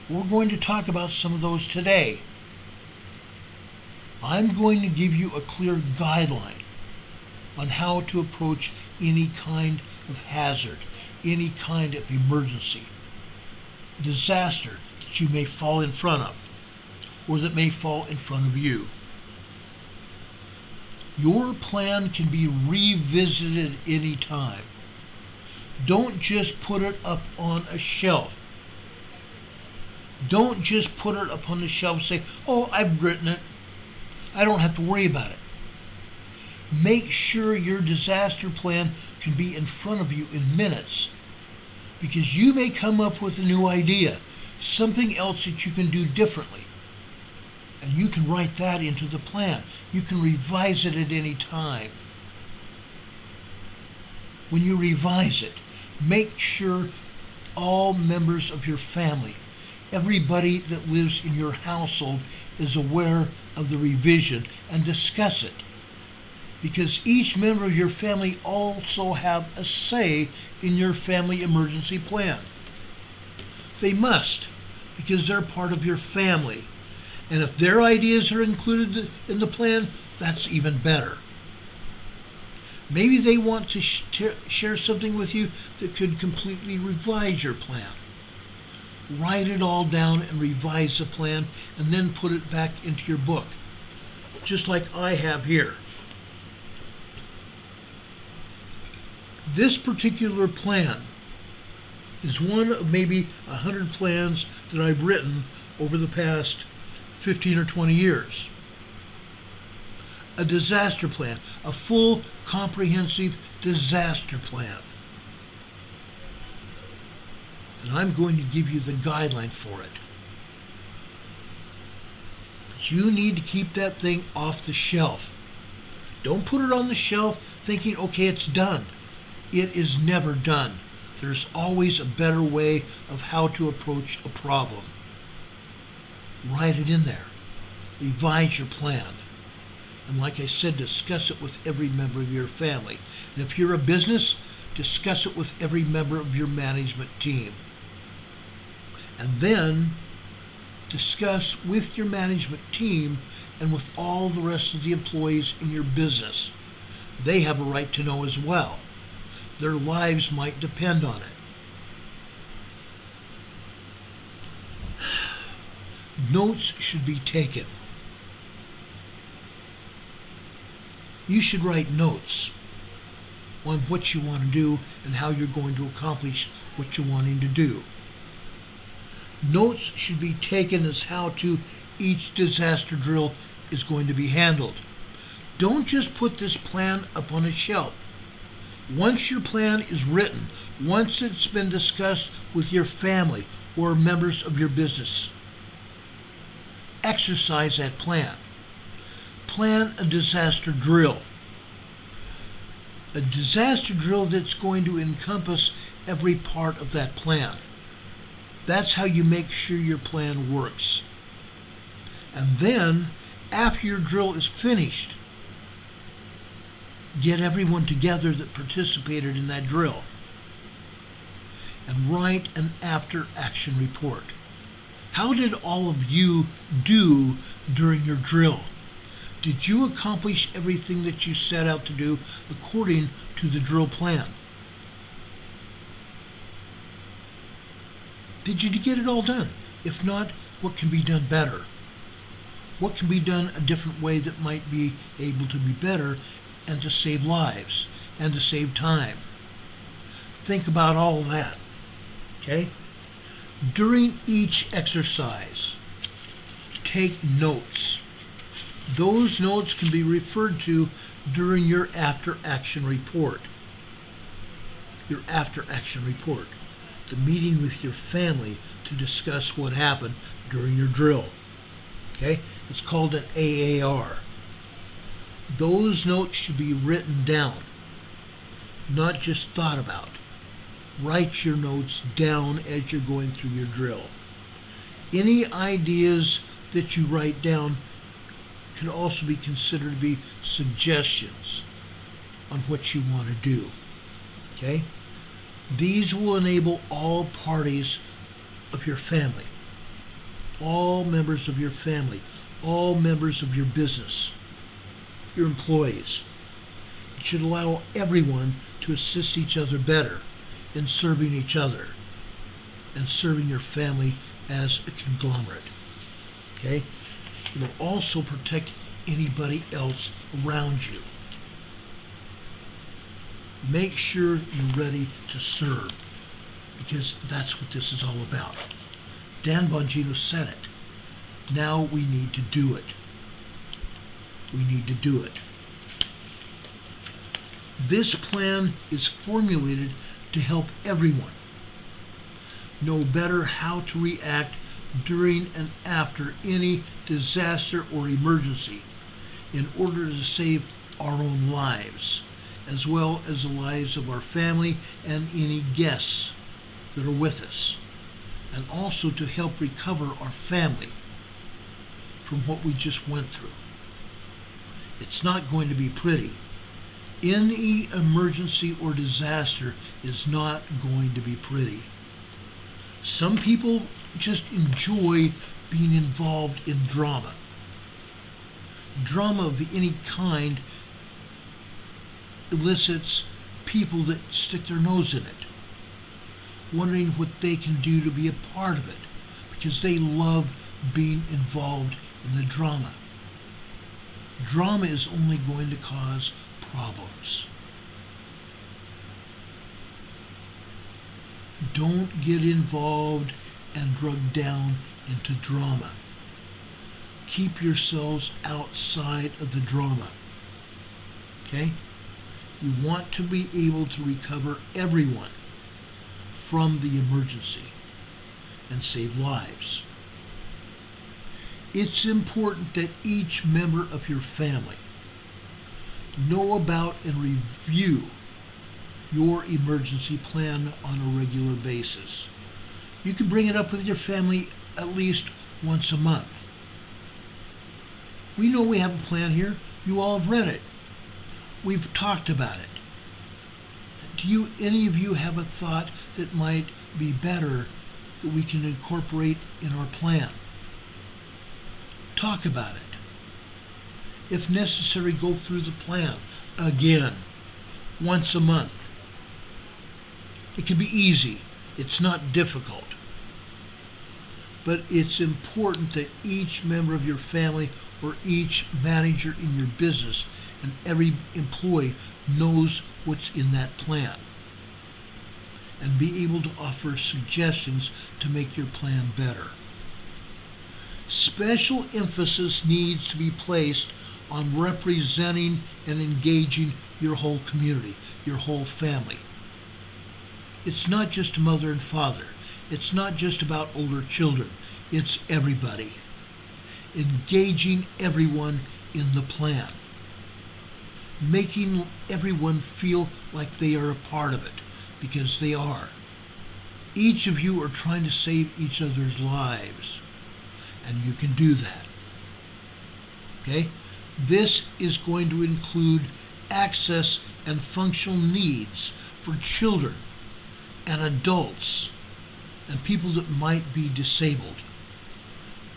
We're going to talk about some of those today. I'm going to give you a clear guideline on how to approach any kind of hazard, any kind of emergency, disaster that you may fall in front of, or that may fall in front of you. Your plan can be revisited any time. Don't just put it up on a shelf. Don't just put it up on the shelf and say, oh, I've written it. I don't have to worry about it. Make sure your disaster plan can be in front of you in minutes, because you may come up with a new idea, something else that you can do differently. And you can write that into the plan. You can revise it at any time. When you revise it, make sure all members of your family, everybody that lives in your household, is aware of the revision and discuss it. Because each member of your family also have a say in your family emergency plan. They must, because they're part of your family. And if their ideas are included in the plan, that's even better. Maybe they want to share something with you that could completely revise your plan. Write it all down and revise the plan, and then put it back into your book, just like I have here. This particular plan is one of maybe 100 plans that I've written over the past 15 or 20 years. A disaster plan, a full comprehensive disaster plan. And I'm going to give you the guideline for it. But you need to keep that thing off the shelf. Don't put it on the shelf thinking, okay, it's done. It is never done. There's always a better way of how to approach a problem. Write it in there. Revise your plan. And like I said, discuss it with every member of your family. And if you're a business, discuss it with every member of your management team. And then discuss with your management team and with all the rest of the employees in your business. They have a right to know as well. Their lives might depend on it. Notes should be taken. You should write notes on what you want to do and how you're going to accomplish what you're wanting to do. Notes should be taken as how to each disaster drill is going to be handled. Don't just put this plan up on a shelf. Once your plan is written, once it's been discussed with your family or members of your business, exercise that plan. Plan a disaster drill. A disaster drill that's going to encompass every part of that plan. That's how you make sure your plan works. And then, after your drill is finished, get everyone together that participated in that drill and write an after-action report. How did all of you do during your drill? Did you accomplish everything that you set out to do according to the drill plan? Did you get it all done? If not, what can be done better? What can be done a different way that might be able to be better and to save lives and to save time? Think about all of that, okay? During each exercise, take notes. Those notes can be referred to during your after-action report. Your after-action report. The meeting with your family to discuss what happened during your drill. Okay? It's called an AAR. Those notes should be written down, not just thought about. Write your notes down as you're going through your drill. Any ideas that you write down can also be considered to be suggestions on what you want to do. Okay? These will enable all parties of your family, all members of your family, all members of your business, your employees. It should allow everyone to assist each other better in serving each other and serving your family as a conglomerate. Okay? It will also protect anybody else around you. Make sure you're ready to serve, because that's what this is all about. Dan Bongino said it. Now we need to do it. We need to do it. This plan is formulated to help everyone know better how to react during and after any disaster or emergency in order to save our own lives, as well as the lives of our family and any guests that are with us, and also to help recover our family from what we just went through. It's not going to be pretty. Any emergency or disaster is not going to be pretty. Some people just enjoy being involved in drama. Drama of any kind elicits people that stick their nose in it, wondering what they can do to be a part of it, because they love being involved in the drama. Drama is only going to cause problems. Don't get involved and drugged down into drama. Keep yourselves outside of the drama. Okay? You want to be able to recover everyone from the emergency and save lives. It's important that each member of your family know about and review your emergency plan on a regular basis. You can bring it up with your family at least once a month. We know we have a plan here. You all have read it. We've talked about it. Do any of you have a thought that might be better that we can incorporate in our plan? Talk about it. If necessary, go through the plan again, once a month. It can be easy. It's not difficult. But it's important that each member of your family or each manager in your business and every employee knows what's in that plan and be able to offer suggestions to make your plan better. Special emphasis needs to be placed on representing and engaging your whole community, your whole family. It's not just mother and father. It's not just about older children. It's everybody. Engaging everyone in the plan. Making everyone feel like they are a part of it, because they are. Each of you are trying to save each other's lives, and you can do that. Okay? This is going to include access and functional needs for children and adults and people that might be disabled,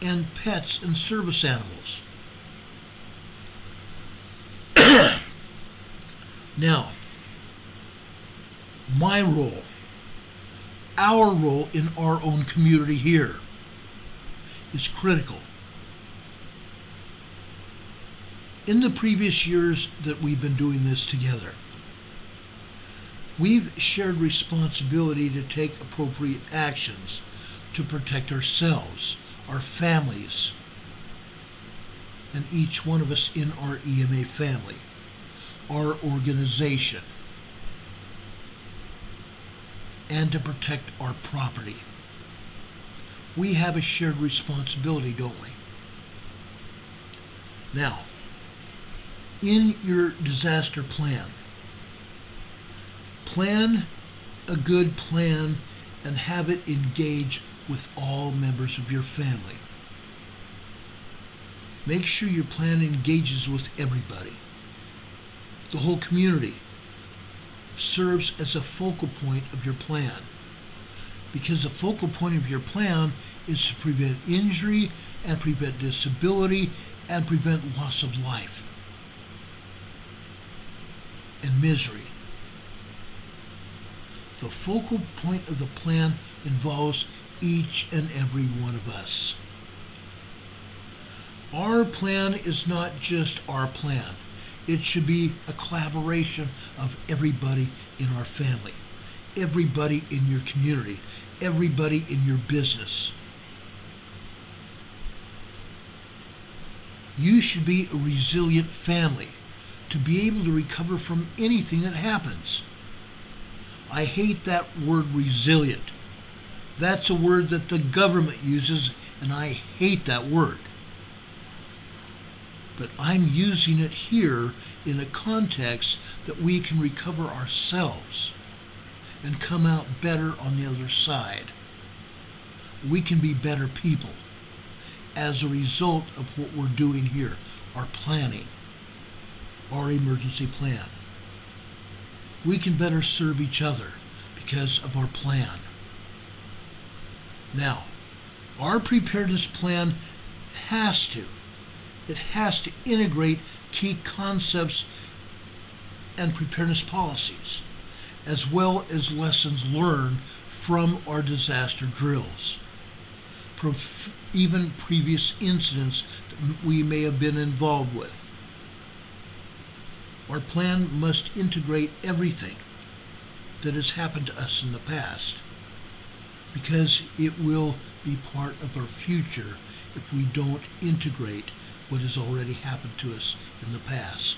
and pets and service animals. Now, my role, our role in our own community here is critical. In the previous years that we've been doing this together, we've shared responsibility to take appropriate actions to protect ourselves, our families, and each one of us in our EMA family, our organization, and to protect our property. We have a shared responsibility, don't we? Now, in your disaster plan a good plan and have it engage with all members of your family. Make sure your plan engages with everybody. The whole community serves as a focal point of your plan, because the focal point of your plan is to prevent injury and prevent disability and prevent loss of life and misery. The focal point of the plan involves each and every one of us. Our plan is not just our plan. It should be a collaboration of everybody in our family, everybody in your community, everybody in your business. You should be a resilient family to be able to recover from anything that happens. I hate that word resilient. That's a word that the government uses, and I hate that word. But I'm using it here in a context that we can recover ourselves and come out better on the other side. We can be better people as a result of what we're doing here, our planning, our emergency plan. We can better serve each other because of our plan. Now, our preparedness plan has to integrate key concepts and preparedness policies, as well as lessons learned from our disaster drills, from even previous incidents that we may have been involved with. Our plan must integrate everything that has happened to us in the past, because it will be part of our future if we don't integrate what has already happened to us in the past.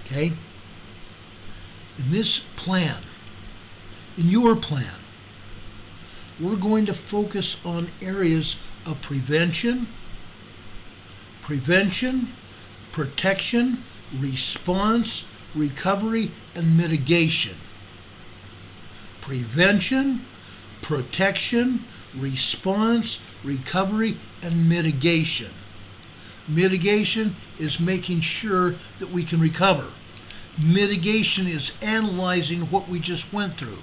Okay? In this plan, in your plan, we're going to focus on areas of prevention, protection, response, recovery, and mitigation. Prevention, protection, response, recovery, and mitigation. Mitigation is making sure that we can recover. Mitigation is analyzing what we just went through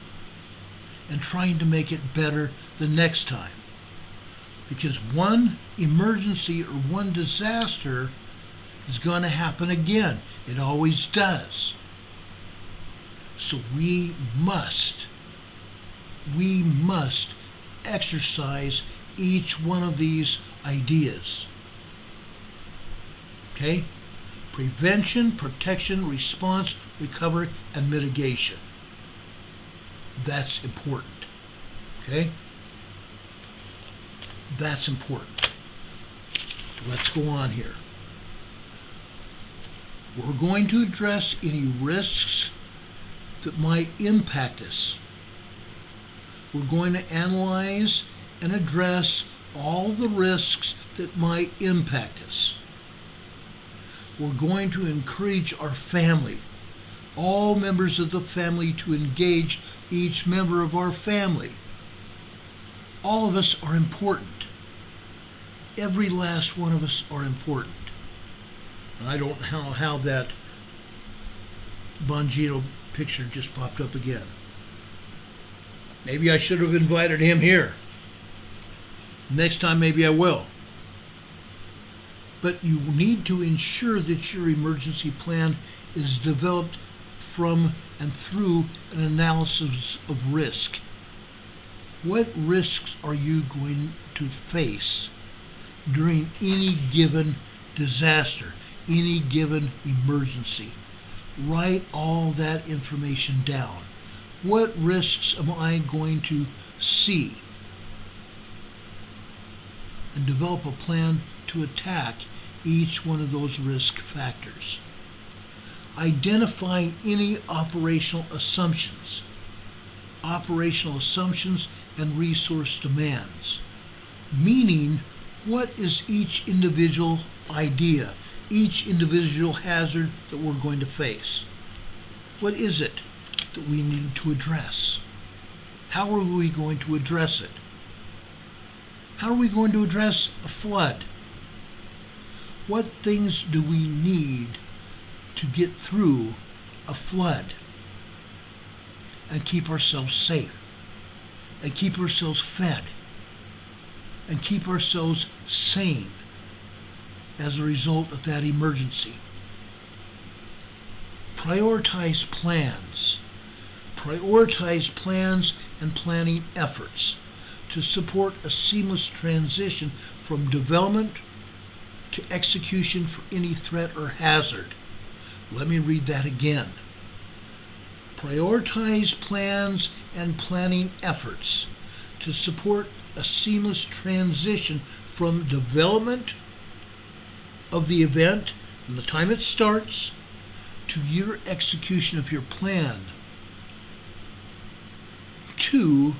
and trying to make it better the next time. Because one emergency or one disaster is going to happen again. It always does. So we must we must exercise each one of these ideas. Okay? Prevention, protection, response, recovery, and mitigation. That's important. Okay? That's important. Let's go on here. We're going to address any risks that might impact us. We're going to analyze and address all the risks that might impact us. We're going to encourage our family, all members of the family, to engage each member of our family. All of us are important. Every last one of us are important. I don't know how that Bongino picture just popped up again. Maybe I should have invited him here. Next time maybe I will. But you need to ensure that your emergency plan is developed from and through an analysis of risk. What risks are you going to face during any given disaster, any given emergency? Write all that information down. What risks am I going to see? And develop a plan to attack each one of those risk factors. Identify any operational assumptions and resource demands. Meaning, what is each individual idea, each individual hazard that we're going to face? What is it that we need to address? How are we going to address it? How are we going to address a flood? What things do we need to get through a flood and keep ourselves safe and keep ourselves fed and keep ourselves sane as a result of that emergency? Prioritize plans. Prioritize plans and planning efforts to support a seamless transition from development to execution for any threat or hazard. Let me read that again. Prioritize plans and planning efforts to support a seamless transition from development of the event from the time it starts to your execution of your plan, to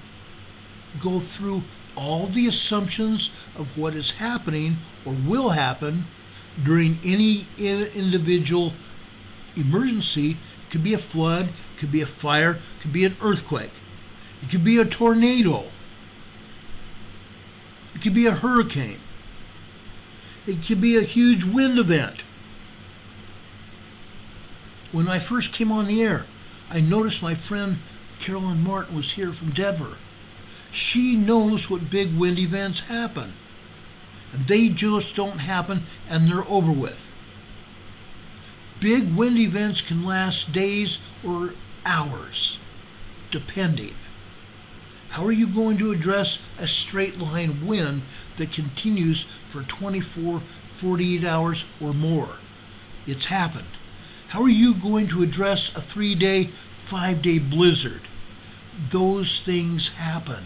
go through all the assumptions of what is happening or will happen during any individual emergency. It could be a flood, it could be a fire, it could be an earthquake, it could be a tornado, it could be a hurricane, it could be a huge wind event. When I first came on the air, I noticed my friend Carolyn Martin was here from Denver. She knows what big wind events happen. And they just don't happen and they're over with. Big wind events can last days or hours, depending. How are you going to address a straight line wind that continues for 24, 48 hours or more? It's happened. How are you going to address a 3-day, 5-day blizzard? Those things happen.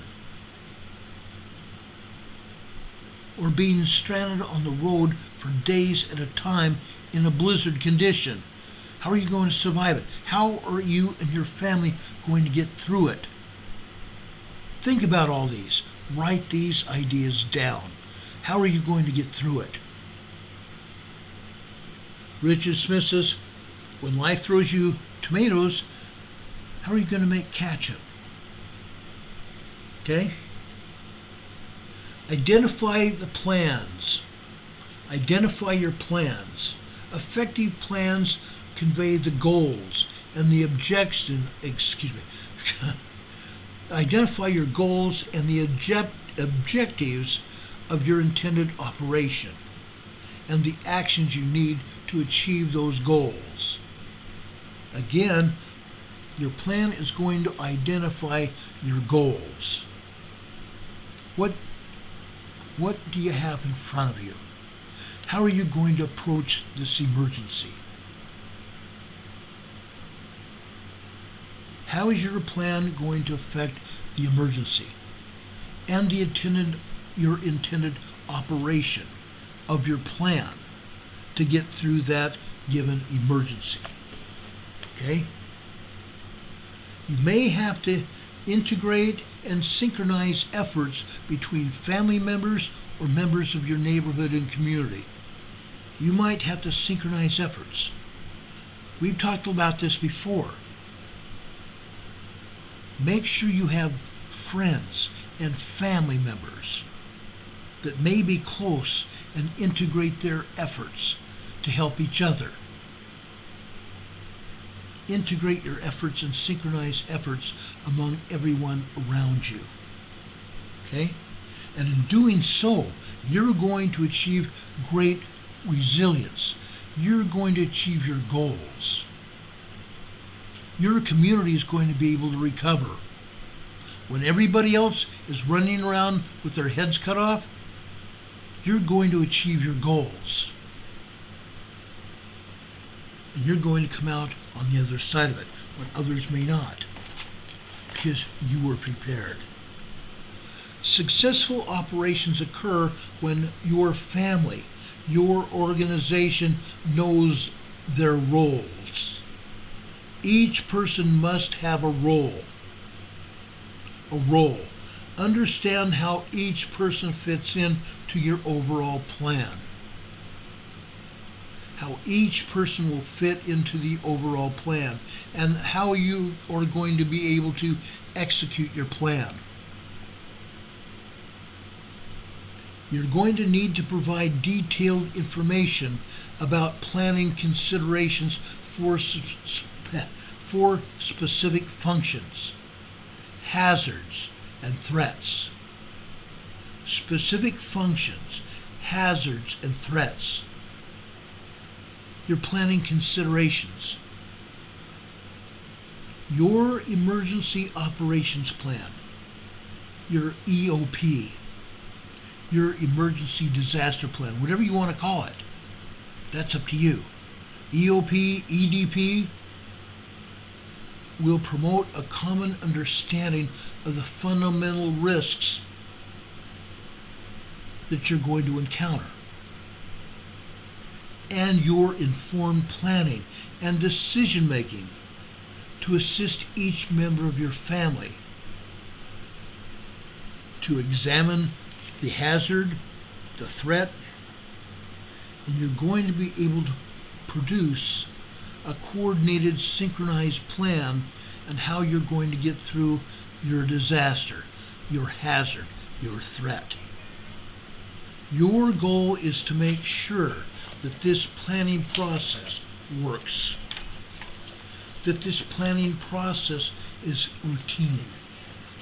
Or being stranded on the road for days at a time in a blizzard condition. How are you going to survive it? How are you and your family going to get through it? Think about all these. Write these ideas down. How are you going to get through it? Richard Smith says, when life throws you tomatoes, how are you going to make ketchup? Okay? Identify the plans. Identify your plans. Effective plans convey the goals and the objectives. Identify your goals and the objectives of your intended operation and the actions you need to achieve those goals. Again, Your plan is going to identify your goals. What do you have in front of you? How are you going to approach this emergency? How is your plan going to affect the emergency and your intended operation of your plan to get through that given emergency? Okay? You may have to integrate and synchronize efforts between family members or members of your neighborhood and community. You might have to synchronize efforts. We've talked about this before. Make sure you have friends and family members that may be close and integrate their efforts to help each other. Integrate your efforts and synchronize efforts among everyone around you. Okay? And in doing so, you're going to achieve great resilience. You're going to achieve your goals. Your community is going to be able to recover. When everybody else is running around with their heads cut off, you're going to achieve your goals. And you're going to come out on the other side of it when others may not, because you were prepared. Successful operations occur when your family, your organization knows their roles. Each person must have a role. A role. Understand how each person fits in to your overall plan. How each person will fit into the overall plan and how you are going to be able to execute your plan. You're going to need to provide detailed information about planning considerations for specific functions, hazards, and threats. Specific functions, hazards, and threats. Your planning considerations. Your emergency operations plan, your EOP, your emergency disaster plan, whatever you want to call it, that's up to you. EOP, EDP will promote a common understanding of the fundamental risks that you're going to encounter, and your informed planning and decision making to assist each member of your family to examine the hazard, the threat, and you're going to be able to produce a coordinated, synchronized plan on how you're going to get through your disaster, your hazard, your threat. Your goal is to make sure that this planning process works, that this planning process is routine,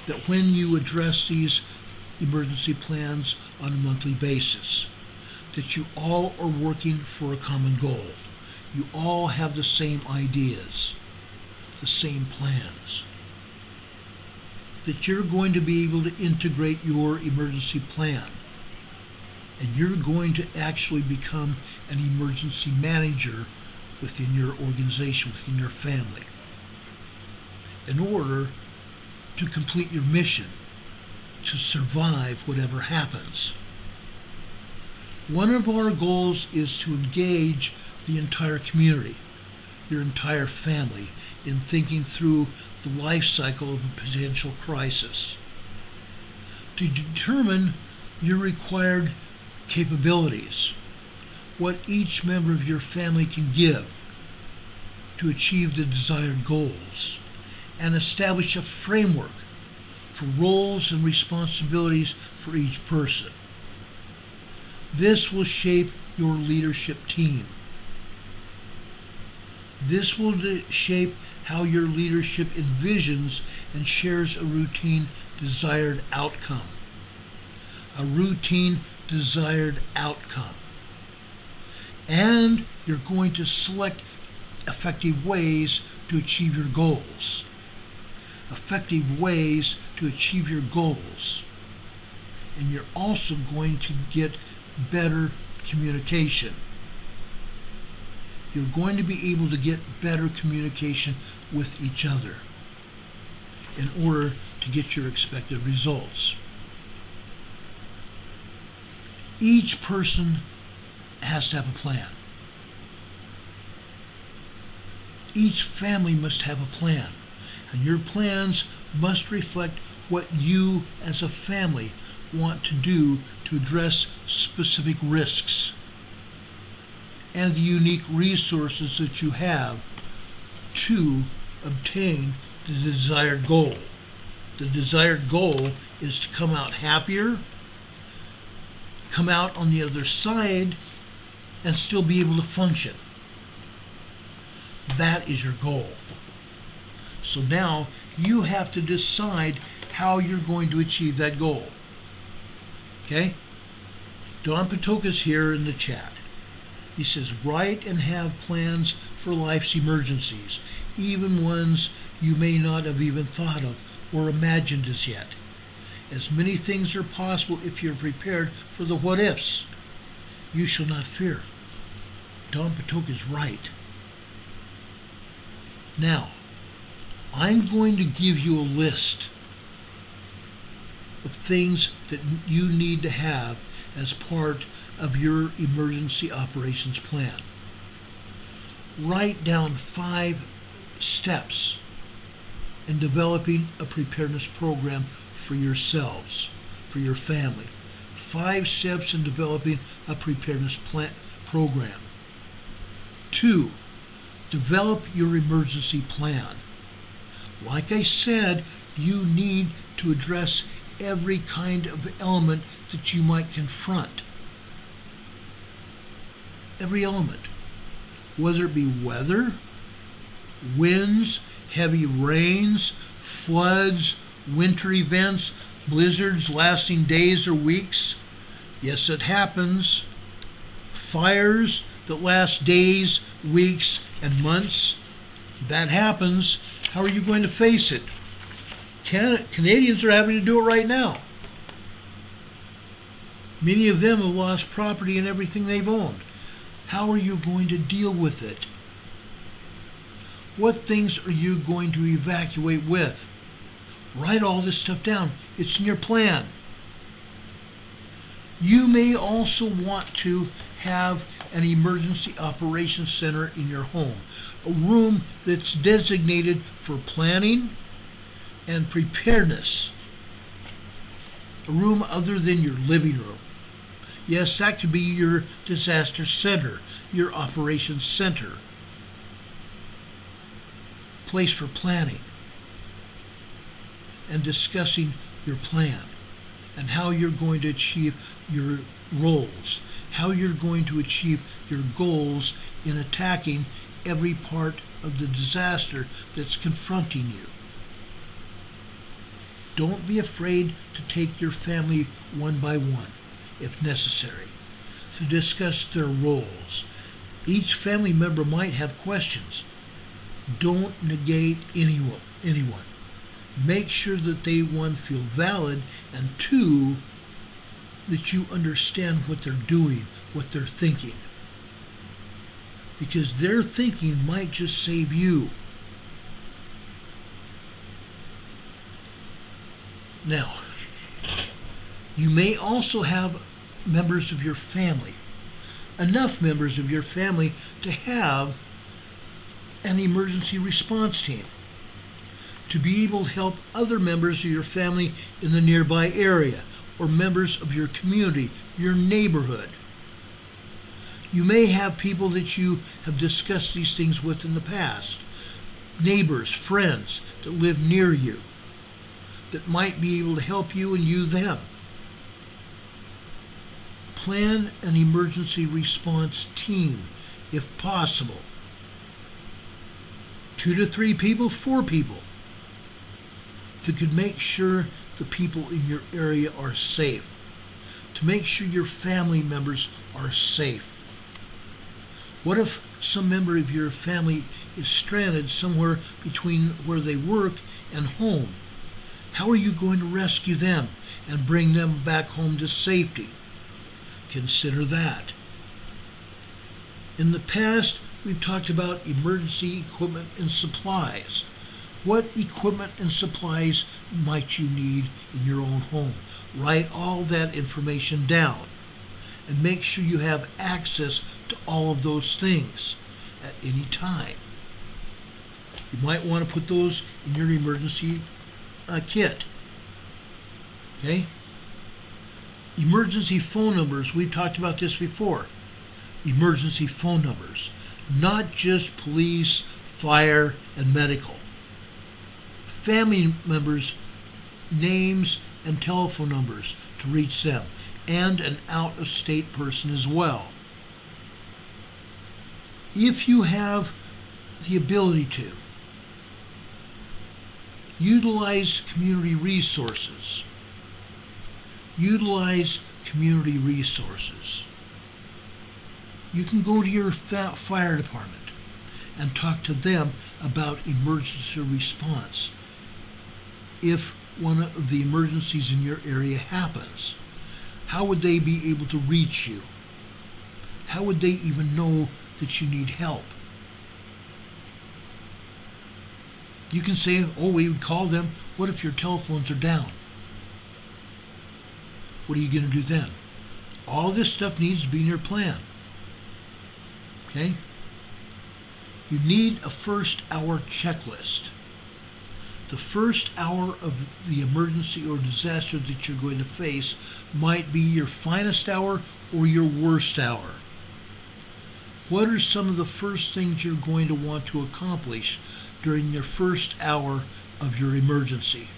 that when you address these emergency plans on a monthly basis, that you all are working for a common goal. You all have the same ideas, the same plans, that you're going to be able to integrate your emergency plan, and you're going to actually become an emergency manager within your organization, within your family, in order to complete your mission, to survive whatever happens. One of our goals is to engage the entire community, your entire family, in thinking through the life cycle of a potential crisis, to determine your required capabilities, what each member of your family can give to achieve the desired goals, and establish a framework for roles and responsibilities for each person. This will shape your leadership team. This will shape how your leadership envisions and shares a routine desired outcome. A routine desired outcome. And you're going to select effective ways to achieve your goals. Effective ways to achieve your goals. And you're also going to get better communication. You're going to be able to get better communication with each other in order to get your expected results. Each person has to have a plan. Each family must have a plan, and your plans must reflect what you as a family want to do to address specific risks and the unique resources that you have to obtain the desired goal. The desired goal is to come out happier, come out on the other side, and still be able to function. That is your goal. So now you have to decide how you're going to achieve that goal. Okay? Don Patoka's here in the chat. He says, write and have plans for life's emergencies, even ones you may not have even thought of or imagined as yet. As many things are possible if you're prepared for the what-ifs. You shall not fear. Don Patoka's right. Now, I'm going to give you a list of things that you need to have as part of your emergency operations plan. Write down 5 steps in developing a preparedness program for yourselves, for your family. 5 steps in developing a preparedness program. 2, develop your emergency plan. Like I said, you need to address every kind of element that you might confront. Every element. Whether it be weather, winds, heavy rains, floods, winter events, blizzards lasting days or weeks. Yes, it happens. Fires that last days, weeks, and months. That happens. How are you going to face it? Canadians are having to do it right now. Many of them have lost property and everything they've owned. How are you going to deal with it? What things are you going to evacuate with? Write all this stuff down. It's in your plan. You may also want to have an emergency operations center in your home, a room that's designated for planning and preparedness, a room other than your living room. Yes, that could be your disaster center, your operations center, place for planning and discussing your plan and how you're going to achieve your roles, how you're going to achieve your goals in attacking every part of the disaster that's confronting you. Don't be afraid to take your family one by one, if necessary, to discuss their roles. Each family member might have questions. Don't negate anyone. Make sure that they, 1, feel valid, and 2, that you understand what they're doing, what they're thinking. Because their thinking might just save you. Now, you may also have members of your family, enough members of your family to have an emergency response team, to be able to help other members of your family in the nearby area or members of your community, your neighborhood. You may have people that you have discussed these things with in the past, neighbors, friends that live near you, that might be able to help you and you them. Plan an emergency response team, if possible. 2 to 3 people, 4 people, that could make sure the people in your area are safe, to make sure your family members are safe. What if some member of your family is stranded somewhere between where they work and home. How are you going to rescue them and bring them back home to safety? Consider that. In the past, we've talked about emergency equipment and supplies. What equipment and supplies might you need in your own home? Write all that information down and make sure you have access to all of those things at any time. You might want to put those in your emergency kit. Okay? Emergency phone numbers, we've talked about this before. Emergency phone numbers, not just police, fire, and medical. Family members' names and telephone numbers to reach them, and an out-of-state person as well. If you have the ability to, utilize community resources. Utilize community resources. You can go to your fire department and talk to them about emergency response. If one of the emergencies in your area happens, how would they be able to reach you? How would they even know that you need help? You can say, oh, we would call them. What if your telephones are down? What are you going to do then? All this stuff needs to be in your plan. Okay? You need a first hour checklist. The first hour of the emergency or disaster that you're going to face might be your finest hour or your worst hour. What are some of the first things you're going to want to accomplish during your first hour of your emergency?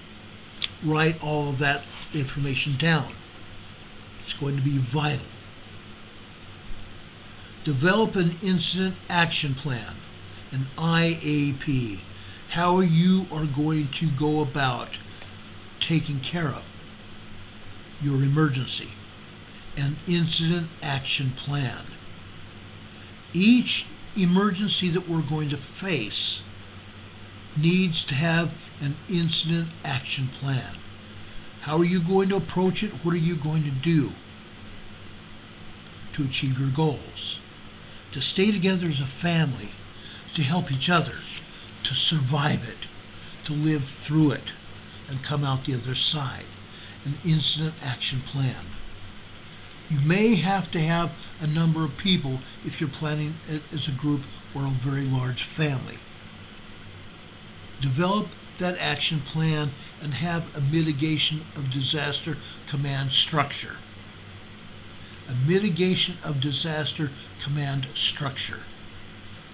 Write all of that information down. It's going to be vital. Develop an incident action plan, an IAP. How you are going to go about taking care of your emergency. An incident action plan. Each emergency that we're going to face needs to have an incident action plan. How are you going to approach it? What are you going to do to achieve your goals? To stay together as a family, to help each other, to survive it, to live through it, and come out the other side. An incident action plan. You may have to have a number of people if you're planning it as a group or a very large family. Develop that action plan and have a mitigation of disaster command structure. A mitigation of disaster command structure.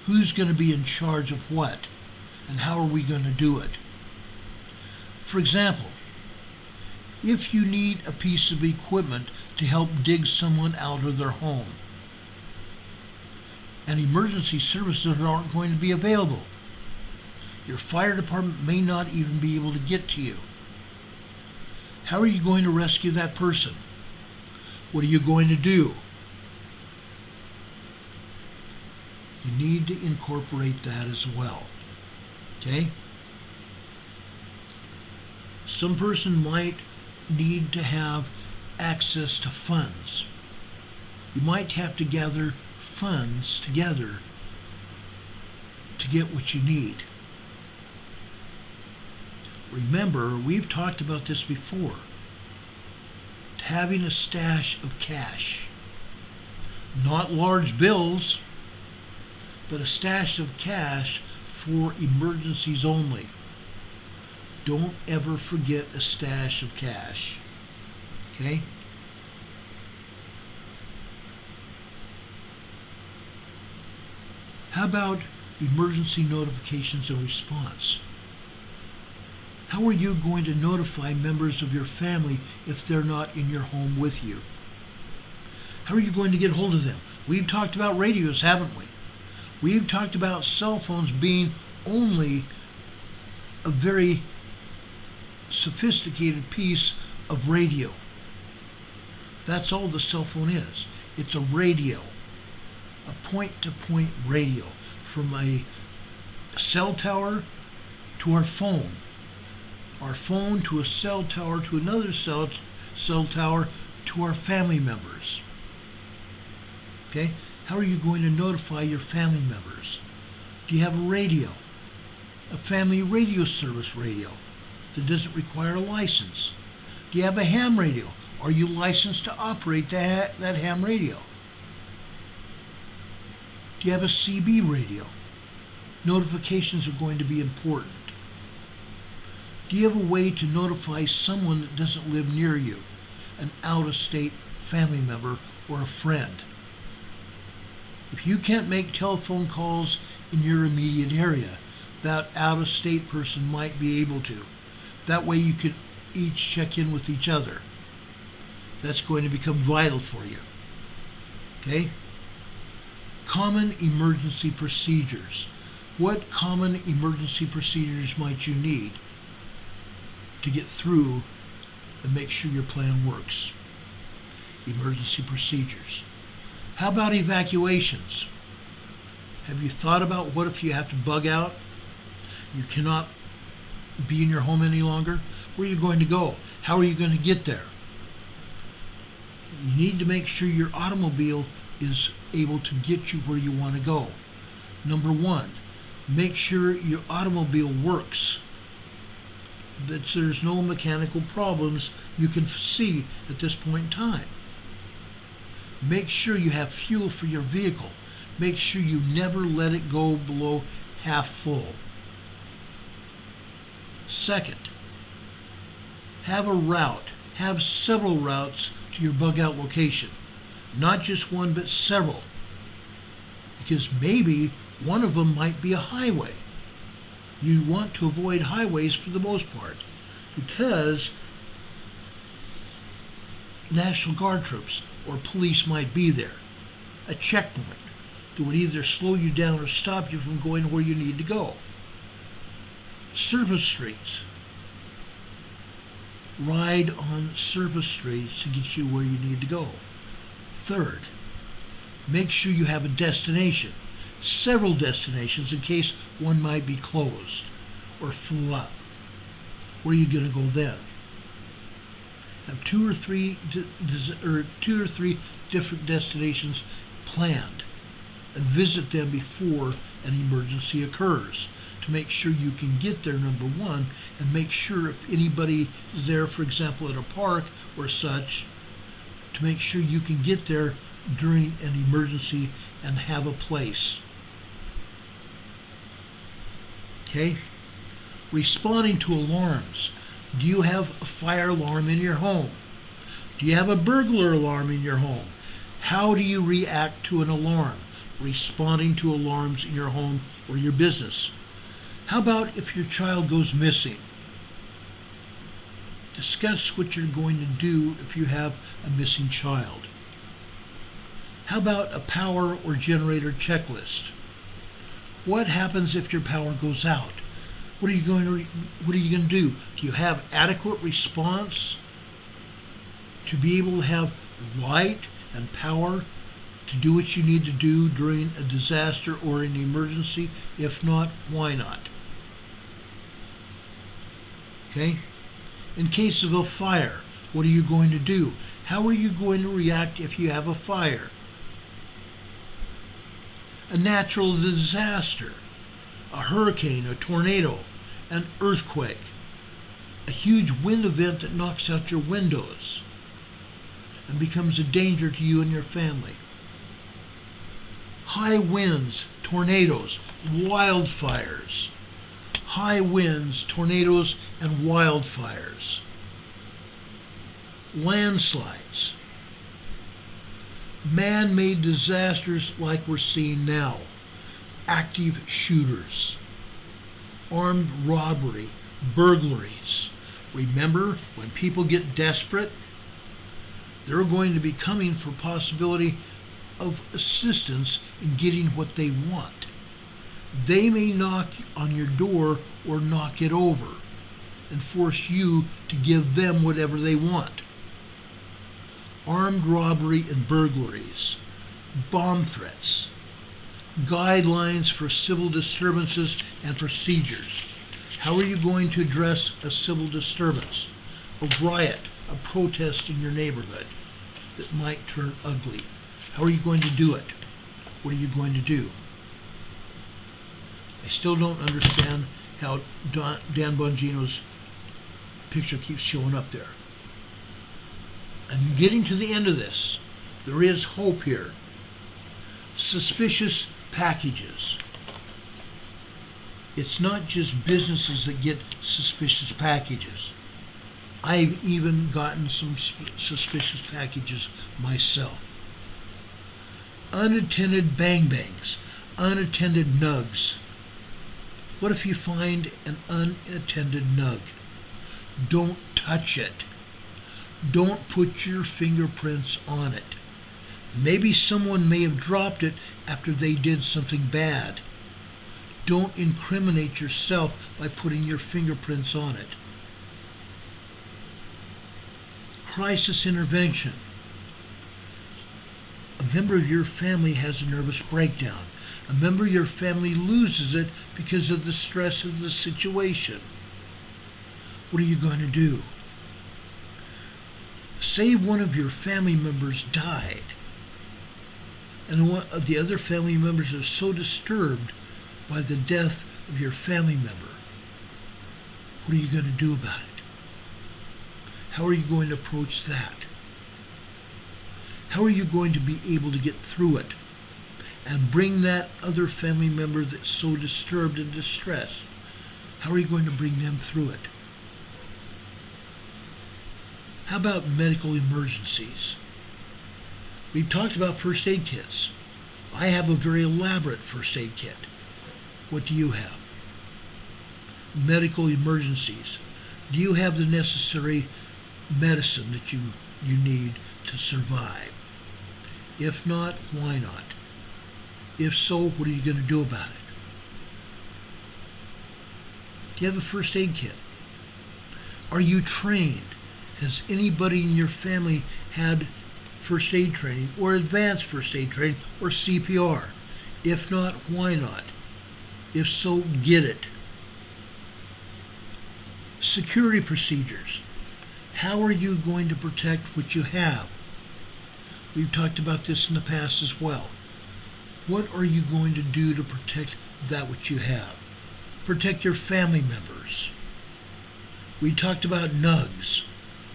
Who's going to be in charge of what? And how are we going to do it? For example, if you need a piece of equipment to help dig someone out of their home, and emergency services aren't going to be available, your fire department may not even be able to get to you. How are you going to rescue that person? What are you going to do? You need to incorporate that as well. Okay? Some person might need to have access to funds. You might have to gather funds together to get what you need. Remember, we've talked about this before. Having a stash of cash. Not large bills, but a stash of cash for emergencies only. Don't ever forget a stash of cash. Okay? How about emergency notifications and response? How are you going to notify members of your family if they're not in your home with you? How are you going to get hold of them? We've talked about radios, haven't we? We've talked about cell phones being only a very sophisticated piece of radio. That's all the cell phone is. It's a radio. a point-to-point radio from a cell tower to our phone to a cell tower to another cell tower to our family members. Okay? How are you going to notify your family members? Do you have a radio? A family radio service radio that doesn't require a license? Do you have a ham radio? Are you licensed to operate that ham radio? Do you have a CB radio? Notifications are going to be important. Do you have a way to notify someone that doesn't live near you, an out-of-state family member or a friend? If you can't make telephone calls in your immediate area, that out-of-state person might be able to. That way you could each check in with each other. That's going to become vital for you. Okay? Common emergency procedures. What common emergency procedures might you need to get through and make sure your plan works? Emergency procedures. How about evacuations? Have you thought about what if you have to bug out? You cannot be in your home any longer? Where are you going to go? How are you going to get there? You need to make sure your automobile is able to get you where you want to go. Number one, make sure your automobile works, that there's no mechanical problems you can see at this point in time. Make sure you have fuel for your vehicle. Make sure you never let it go below half full. Second, have a route. Have several routes to your bug out location. Not just one, but several. Because maybe one of them might be a highway. You want to avoid highways for the most part, because National Guard troops or police might be there. A checkpoint that would either slow you down or stop you from going where you need to go. Surface streets. Ride on surface streets to get you where you need to go. Third, make sure you have a destination. Several destinations in case one might be closed or full up. Where are you going to go then? Have two or three different destinations planned and visit them before an emergency occurs to make sure you can get there, number one, and make sure if anybody is there, for example, at a park or such, to make sure you can get there during an emergency and have a place. Okay? Responding to alarms. Do you have a fire alarm in your home? Do you have a burglar alarm in your home? How do you react to an alarm? Responding to alarms in your home or your business. How about if your child goes missing? Discuss what you're going to do if you have a missing child. How about a power or generator checklist? What happens if your power goes out? What are you going to do? Do you have adequate response to be able to have light and power to do what you need to do during a disaster or an emergency? If not, why not? Okay? In case of a fire, what are you going to do? How are you going to react if you have a fire? A natural disaster, a hurricane, a tornado, an earthquake, a huge wind event that knocks out your windows and becomes a danger to you and your family. High winds, tornadoes, wildfires. High winds, tornadoes, and wildfires. Landslides. Man-made disasters like we're seeing now. Active shooters. Armed robbery. Burglaries. Remember, when people get desperate, they're going to be coming for possibility of assistance in getting what they want. They may knock on your door or knock it over and force you to give them whatever they want. Armed robbery and burglaries, bomb threats, guidelines for civil disturbances and procedures. How are you going to address a civil disturbance, a riot, a protest in your neighborhood that might turn ugly? How are you going to do it? What are you going to do? I still don't understand how Dan Bongino's picture keeps showing up there. I'm getting to the end of this. There is hope here. Suspicious packages. It's not just businesses that get suspicious packages. I've even gotten some suspicious packages myself. Unattended bang-bangs, unattended nugs. What if you find an unattended nug? Don't touch it. Don't put your fingerprints on it. Maybe someone may have dropped it after they did something bad. Don't incriminate yourself by putting your fingerprints on it. Crisis intervention. A member of your family has a nervous breakdown. A member of your family loses it because of the stress of the situation. What are you going to do? Say one of your family members died, and one of the other family members are so disturbed by the death of your family member. What are you going to do about it? How are you going to approach that? How are you going to be able to get through it and bring that other family member that's so disturbed and distressed? How are you going to bring them through it? How about medical emergencies? We've talked about first aid kits. I have a very elaborate first aid kit. What do you have? Medical emergencies. Do you have the necessary medicine that you need to survive? If not, why not? If so, what are you going to do about it? Do you have a first aid kit? Are you trained? Has anybody in your family had first aid training or advanced first aid training or CPR? If not, why not? If so, get it. Security procedures. How are you going to protect what you have? We've talked about this in the past as well. What are you going to do to protect that which you have? Protect your family members. We talked about nugs.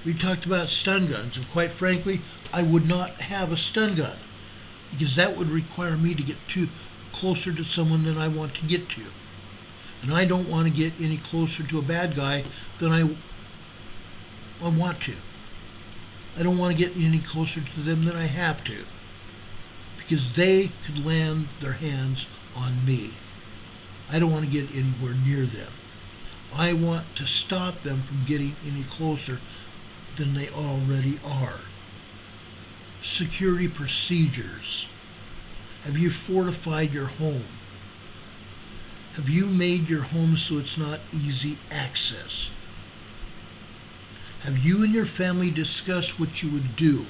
We talked about stun guns, and quite frankly, I would not have a stun gun because that would require me to get closer to someone than I want to get to. And I don't want to get any closer to a bad guy than I want to. I don't want to get any closer to them than I have to, because they could land their hands on me. I don't want to get anywhere near them. I want to stop them from getting any closer than they already are. Security procedures. Have you fortified your home? Have you made your home so it's not easy access? Have you and your family discussed what you would do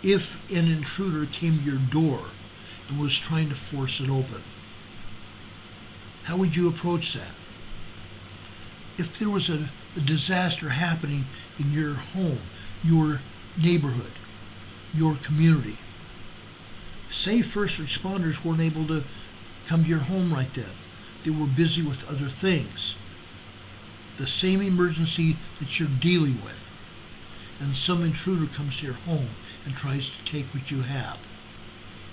if an intruder came to your door and was trying to force it open? How would you approach that? If there was a disaster happening in your home, your neighborhood, your community, say first responders weren't able to come to your home right then. They were busy with other things. The same emergency that you're dealing with, and some intruder comes to your home and tries to take what you have.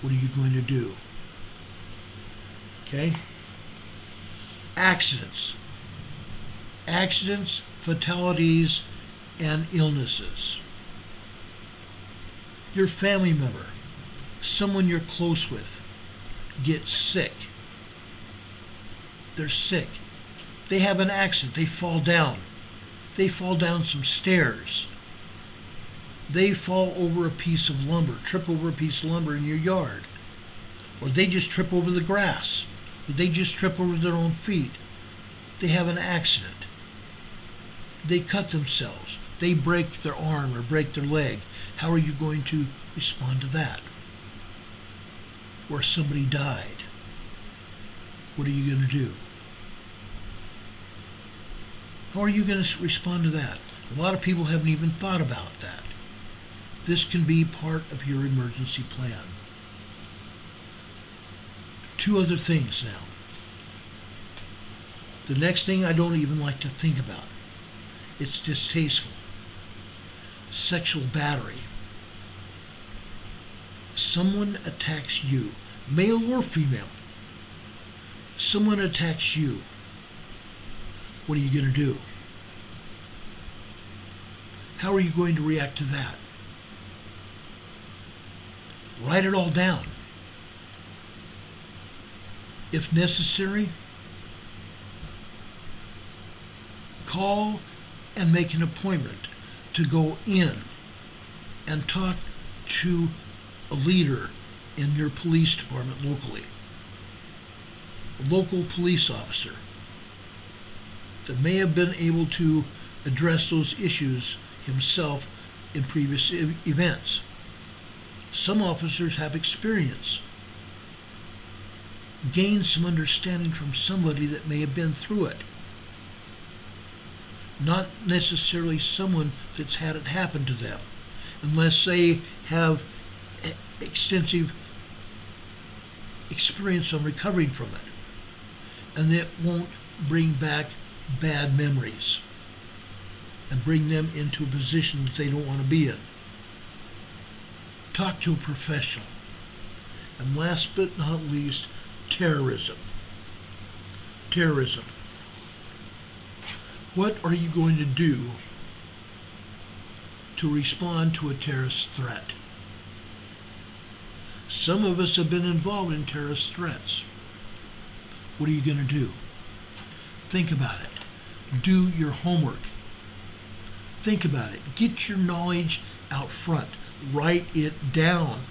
What are you going to do? Okay? Accidents. Accidents, fatalities, and illnesses. Your family member, someone you're close with, gets sick. They're sick. They have an accident. They fall down. They fall down some stairs. They fall over a piece of lumber, trip over a piece of lumber in your yard. Or they just trip over the grass. Or they just trip over their own feet. They have an accident. They cut themselves. They break their arm or break their leg. How are you going to respond to that? Or somebody died. What are you going to do? How are you going to respond to that? A lot of people haven't even thought about that. This can be part of your emergency plan. Two other things now. The next thing I don't even like to think about. It's distasteful. Sexual battery. Someone attacks you, male or female. Someone attacks you. What are you going to do? How are you going to react to that? Write it all down. If necessary, call and make an appointment to go in and talk to a leader in your police department locally, a local police officer that may have been able to address those issues himself in previous events. Some officers have experience. Gain some understanding from somebody that may have been through it. Not necessarily someone that's had it happen to them, unless they have extensive experience on recovering from it, and it won't bring back bad memories and bring them into a position that they don't want to be in. Talk to a professional. And last but not least, terrorism. Terrorism. What are you going to do to respond to a terrorist threat? Some of us have been involved in terrorist threats. What are you going to do? Think about it. Do your homework. Think about it. Get your knowledge out front. Write it down.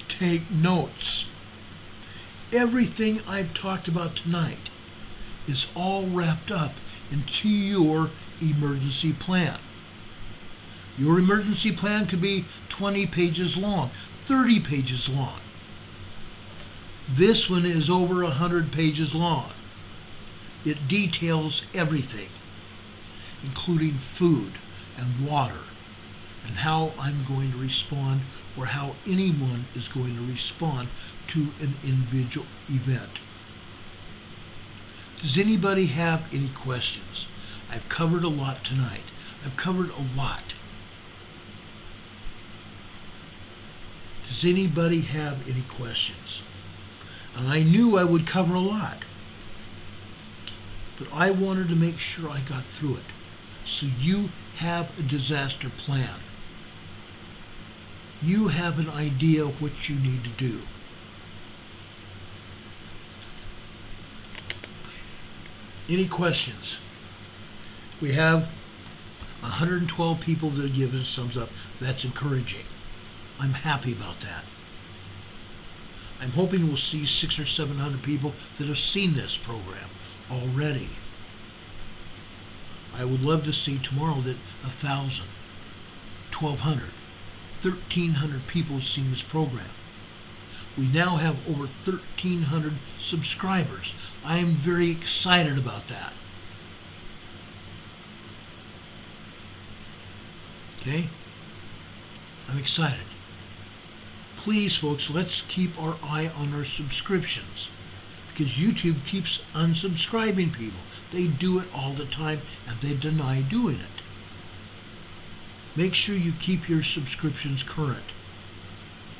Take notes. Everything I've talked about tonight is all wrapped up into your emergency plan. Your emergency plan could be 20 pages long, 30 pages long. This one is over 100 pages long. It details everything, including food and water, and how I'm going to respond, or how anyone is going to respond to an individual event. Does anybody have any questions? I've covered a lot tonight. I've covered a lot. Does anybody have any questions? And I knew I would cover a lot, but I wanted to make sure I got through it. So you have a disaster plan. You have an idea of what you need to do. Any questions? We have 112 people that have given us thumbs up. That's encouraging. I'm happy about that. I'm hoping we'll see 600 or 700 people that have seen this program already. I would love to see tomorrow that 1,000, 1,200, 1,300 people have seen this program. We now have over 1,300 subscribers. I am very excited about that. Okay? I'm excited. Please, folks, let's keep our eye on our subscriptions, because YouTube keeps unsubscribing people. They do it all the time, and they deny doing it. Make sure you keep your subscriptions current.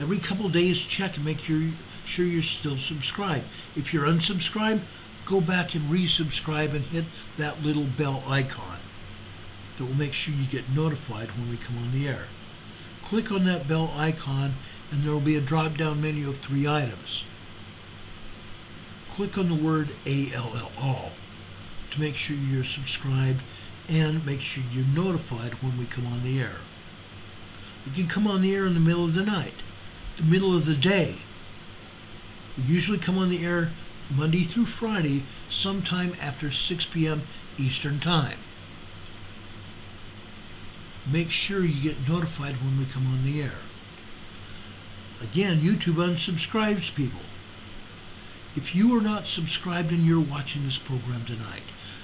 Every couple of days, check and make sure you're still subscribed. If you're unsubscribed, go back and resubscribe and hit that little bell icon. That will make sure you get notified when we come on the air. Click on that bell icon, and there will be a drop-down menu of 3 items. Click on the word ALL to make sure you're subscribed, and make sure you're notified when we come on the air. We can come on the air in the middle of the night, the middle of the day. We usually come on the air Monday through Friday, sometime after 6 p.m. Eastern Time. Make sure you get notified when we come on the air. Again, YouTube unsubscribes people. If you are not subscribed and you're watching this program tonight,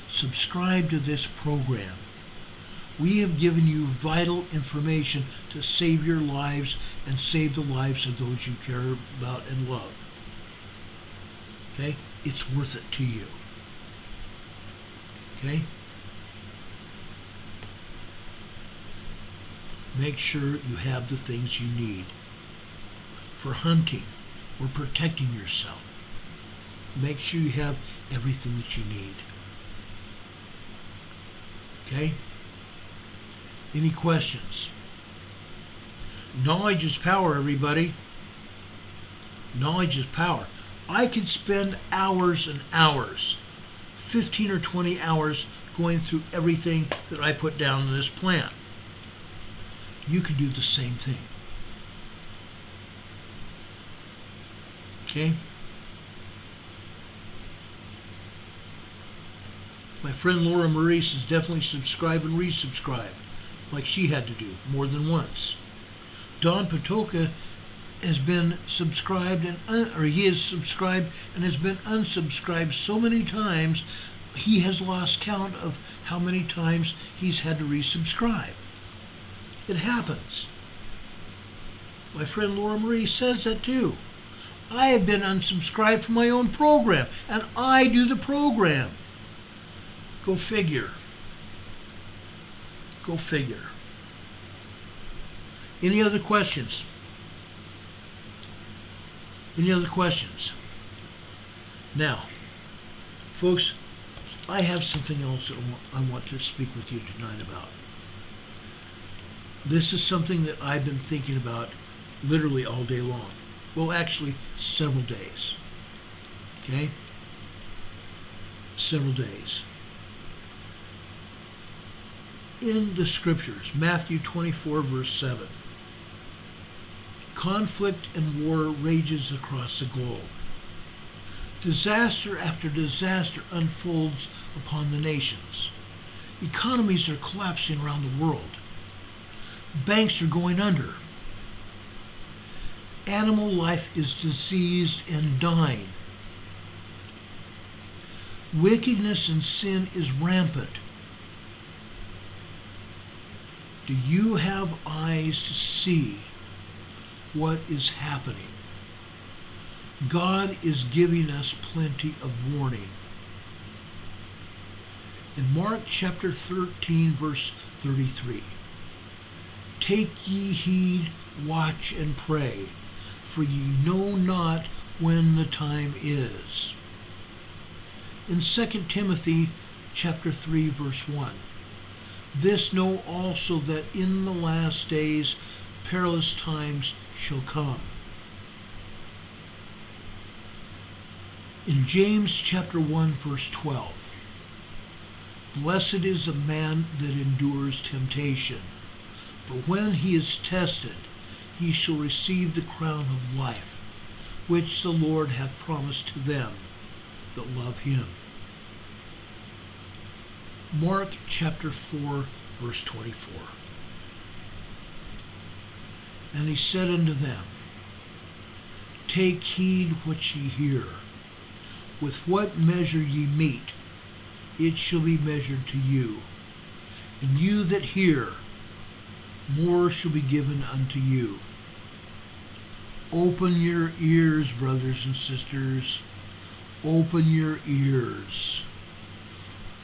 subscribe to this program. We have given you vital information to save your lives and save the lives of those you care about and love. Okay? It's worth it to you. Okay? Make sure you have the things you need for hunting or protecting yourself. Make sure you have everything that you need. Okay? Any questions? Knowledge is power, everybody. Knowledge is power. I could spend hours and hours, 15 or 20 hours, going through everything that I put down in this plan. You can do the same thing. Okay? My friend Laura Maurice is definitely subscribe and resubscribe, like she had to do more than once. Don Patoka has been subscribed he is subscribed and has been unsubscribed so many times he has lost count of how many times he's had to resubscribe. It happens. My friend Laura Marie says that too. I have been unsubscribed from my own program, and I do the program. Go figure. Go figure. Any other questions? Any other questions? Now, folks, I have something else that I want to speak with you tonight about. This is something that I've been thinking about literally all day long. Well, actually, several days. Okay? Several days. In the scriptures, Matthew 24, verse 7, conflict and war rages across the globe. Disaster after disaster unfolds upon the nations. Economies are collapsing around the world. Banks are going under. Animal life is diseased and dying. Wickedness and sin is rampant. Do you have eyes to see what is happening? God is giving us plenty of warning. In Mark chapter 13, verse 33, take ye heed, watch and pray, for ye know not when the time is. In 2 Timothy chapter 3, verse 1, this know also that in the last days perilous times shall come. In James chapter 1, verse 12, blessed is a man that endures temptation, for when he is tested, he shall receive the crown of life, which the Lord hath promised to them that love him. Mark chapter 4, verse 24. And he said unto them, take heed what ye hear. With what measure ye mete, it shall be measured to you. And you that hear, more shall be given unto you. Open your ears, brothers and sisters. Open your ears.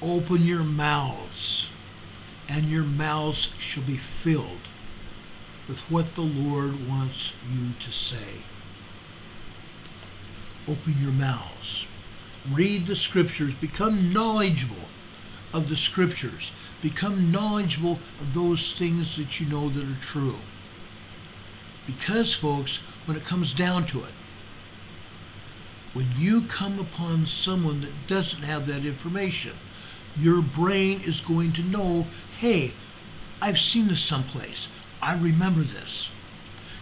Open your mouths, and your mouths shall be filled with what the Lord wants you to say. Open your mouths. Read the scriptures. Become knowledgeable of the scriptures. Become knowledgeable of those things that you know that are true. Because, folks, when it comes down to it, when you come upon someone that doesn't have that information, your brain is going to know, hey, I've seen this someplace. I remember this.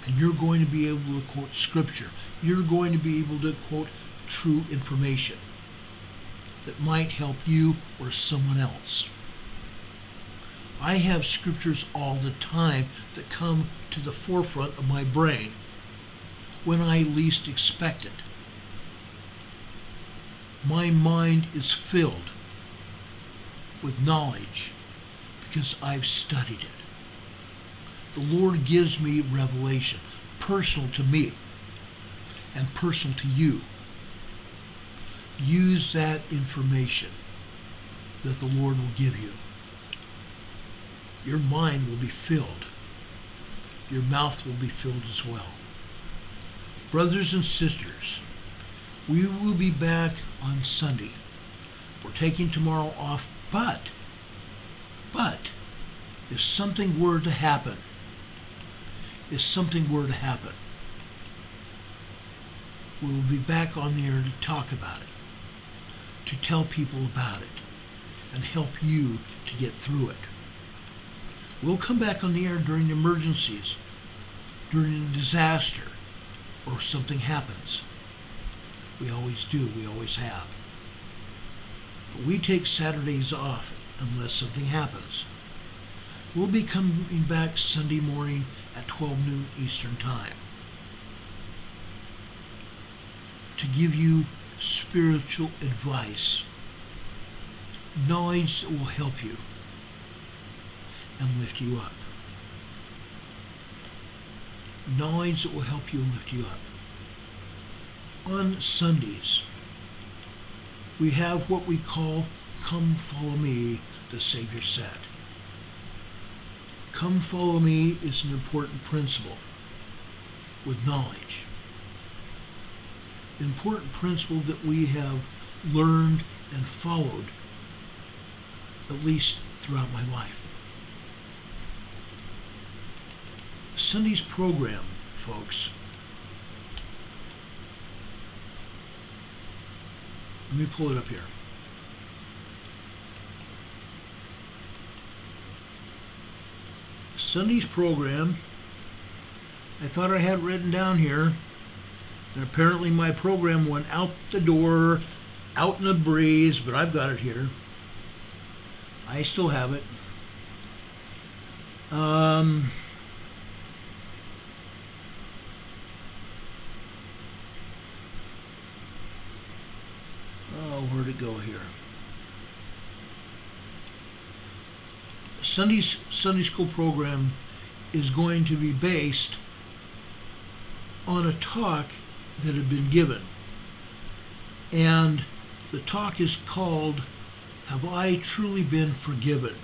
And you're going to be able to quote scripture. You're going to be able to quote true information that might help you or someone else. I have scriptures all the time that come to the forefront of my brain when I least expect it. My mind is filled with knowledge because I've studied it. The Lord gives me revelation, personal to me and personal to you. Use that information that the Lord will give you. Your mind will be filled. Your mouth will be filled as well. Brothers and sisters, we will be back on Sunday. We're taking tomorrow off, but if something were to happen, we will be back on the air to talk about it, to tell people about it, and help you to get through it. We'll come back on the air during emergencies, during a disaster, or something happens. We always do, we always have. But we take Saturdays off unless something happens. We'll be coming back Sunday morning at 12 noon Eastern Time to give you spiritual advice, knowledge that will help you and lift you up. Knowledge that will help you and lift you up. On Sundays, we have what we call Come Follow Me, the Savior said. Come Follow Me is an important principle with knowledge. An important principle that we have learned and followed at least throughout my life. Sunday's program, folks, let me pull it up here. Sunday's program, I thought I had it written down here, and apparently my program went out the door, out in the breeze, but I've got it here. I still have it. Where'd it go here? Sunday school program is going to be based on a talk that had been given. And the talk is called, Have I Truly Been Forgiven?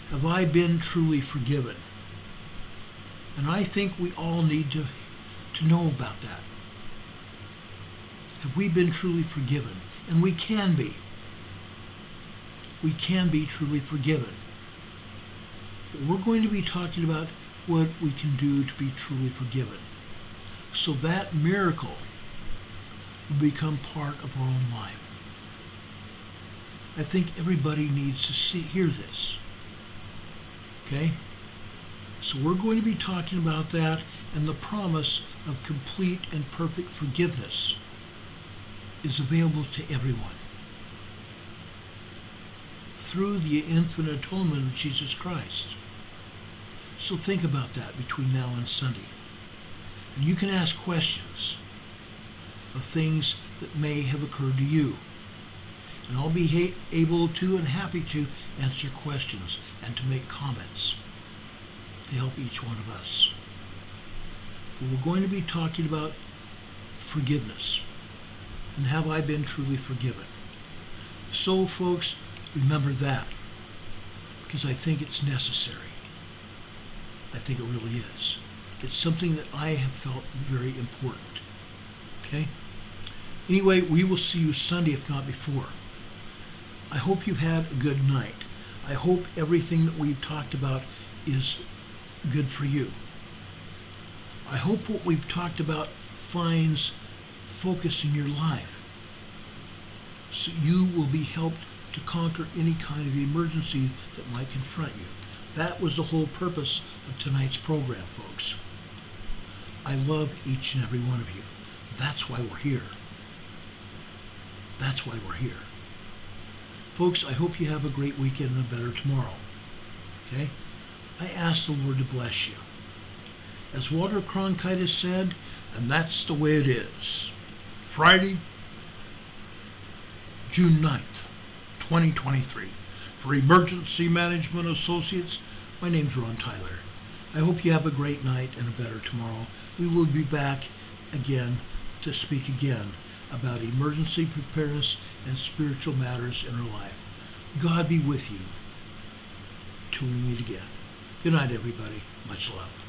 Have I been truly forgiven? And I think we all need to know about that. Have we been truly forgiven? And we can be. We can be truly forgiven. But we're going to be talking about what we can do to be truly forgiven. So that miracle will become part of our own life. I think everybody needs to hear this. Okay? So we're going to be talking about that and the promise of complete and perfect forgiveness is available to everyone through the infinite atonement of Jesus Christ. So think about that between now and Sunday. And you can ask questions of things that may have occurred to you. And I'll be able to and happy to answer questions and to make comments to help each one of us. But we're going to be talking about forgiveness. And have I been truly forgiven? So, folks, remember that, because I think it's necessary. I think it really is. It's something that I have felt very important. Okay? Anyway, we will see you Sunday, if not before. I hope you've had a good night. I hope everything that we've talked about is good for you. I hope what we've talked about finds focus in your life, so you will be helped to conquer any kind of emergency that might confront you. That was the whole purpose of tonight's program, folks. I love each and every one of you. That's why we're here. That's why we're here. Folks, I hope you have a great weekend and a better tomorrow. Okay? I ask the Lord to bless you. As Walter Cronkite has said, and that's the way it is. Friday, June 9th, 2023. For Emergency Management Associates, my name's Ron Tyler. I hope you have a great night and a better tomorrow. We will be back again to speak again about emergency preparedness and spiritual matters in our life. God be with you till we meet again. Good night, everybody. Much love.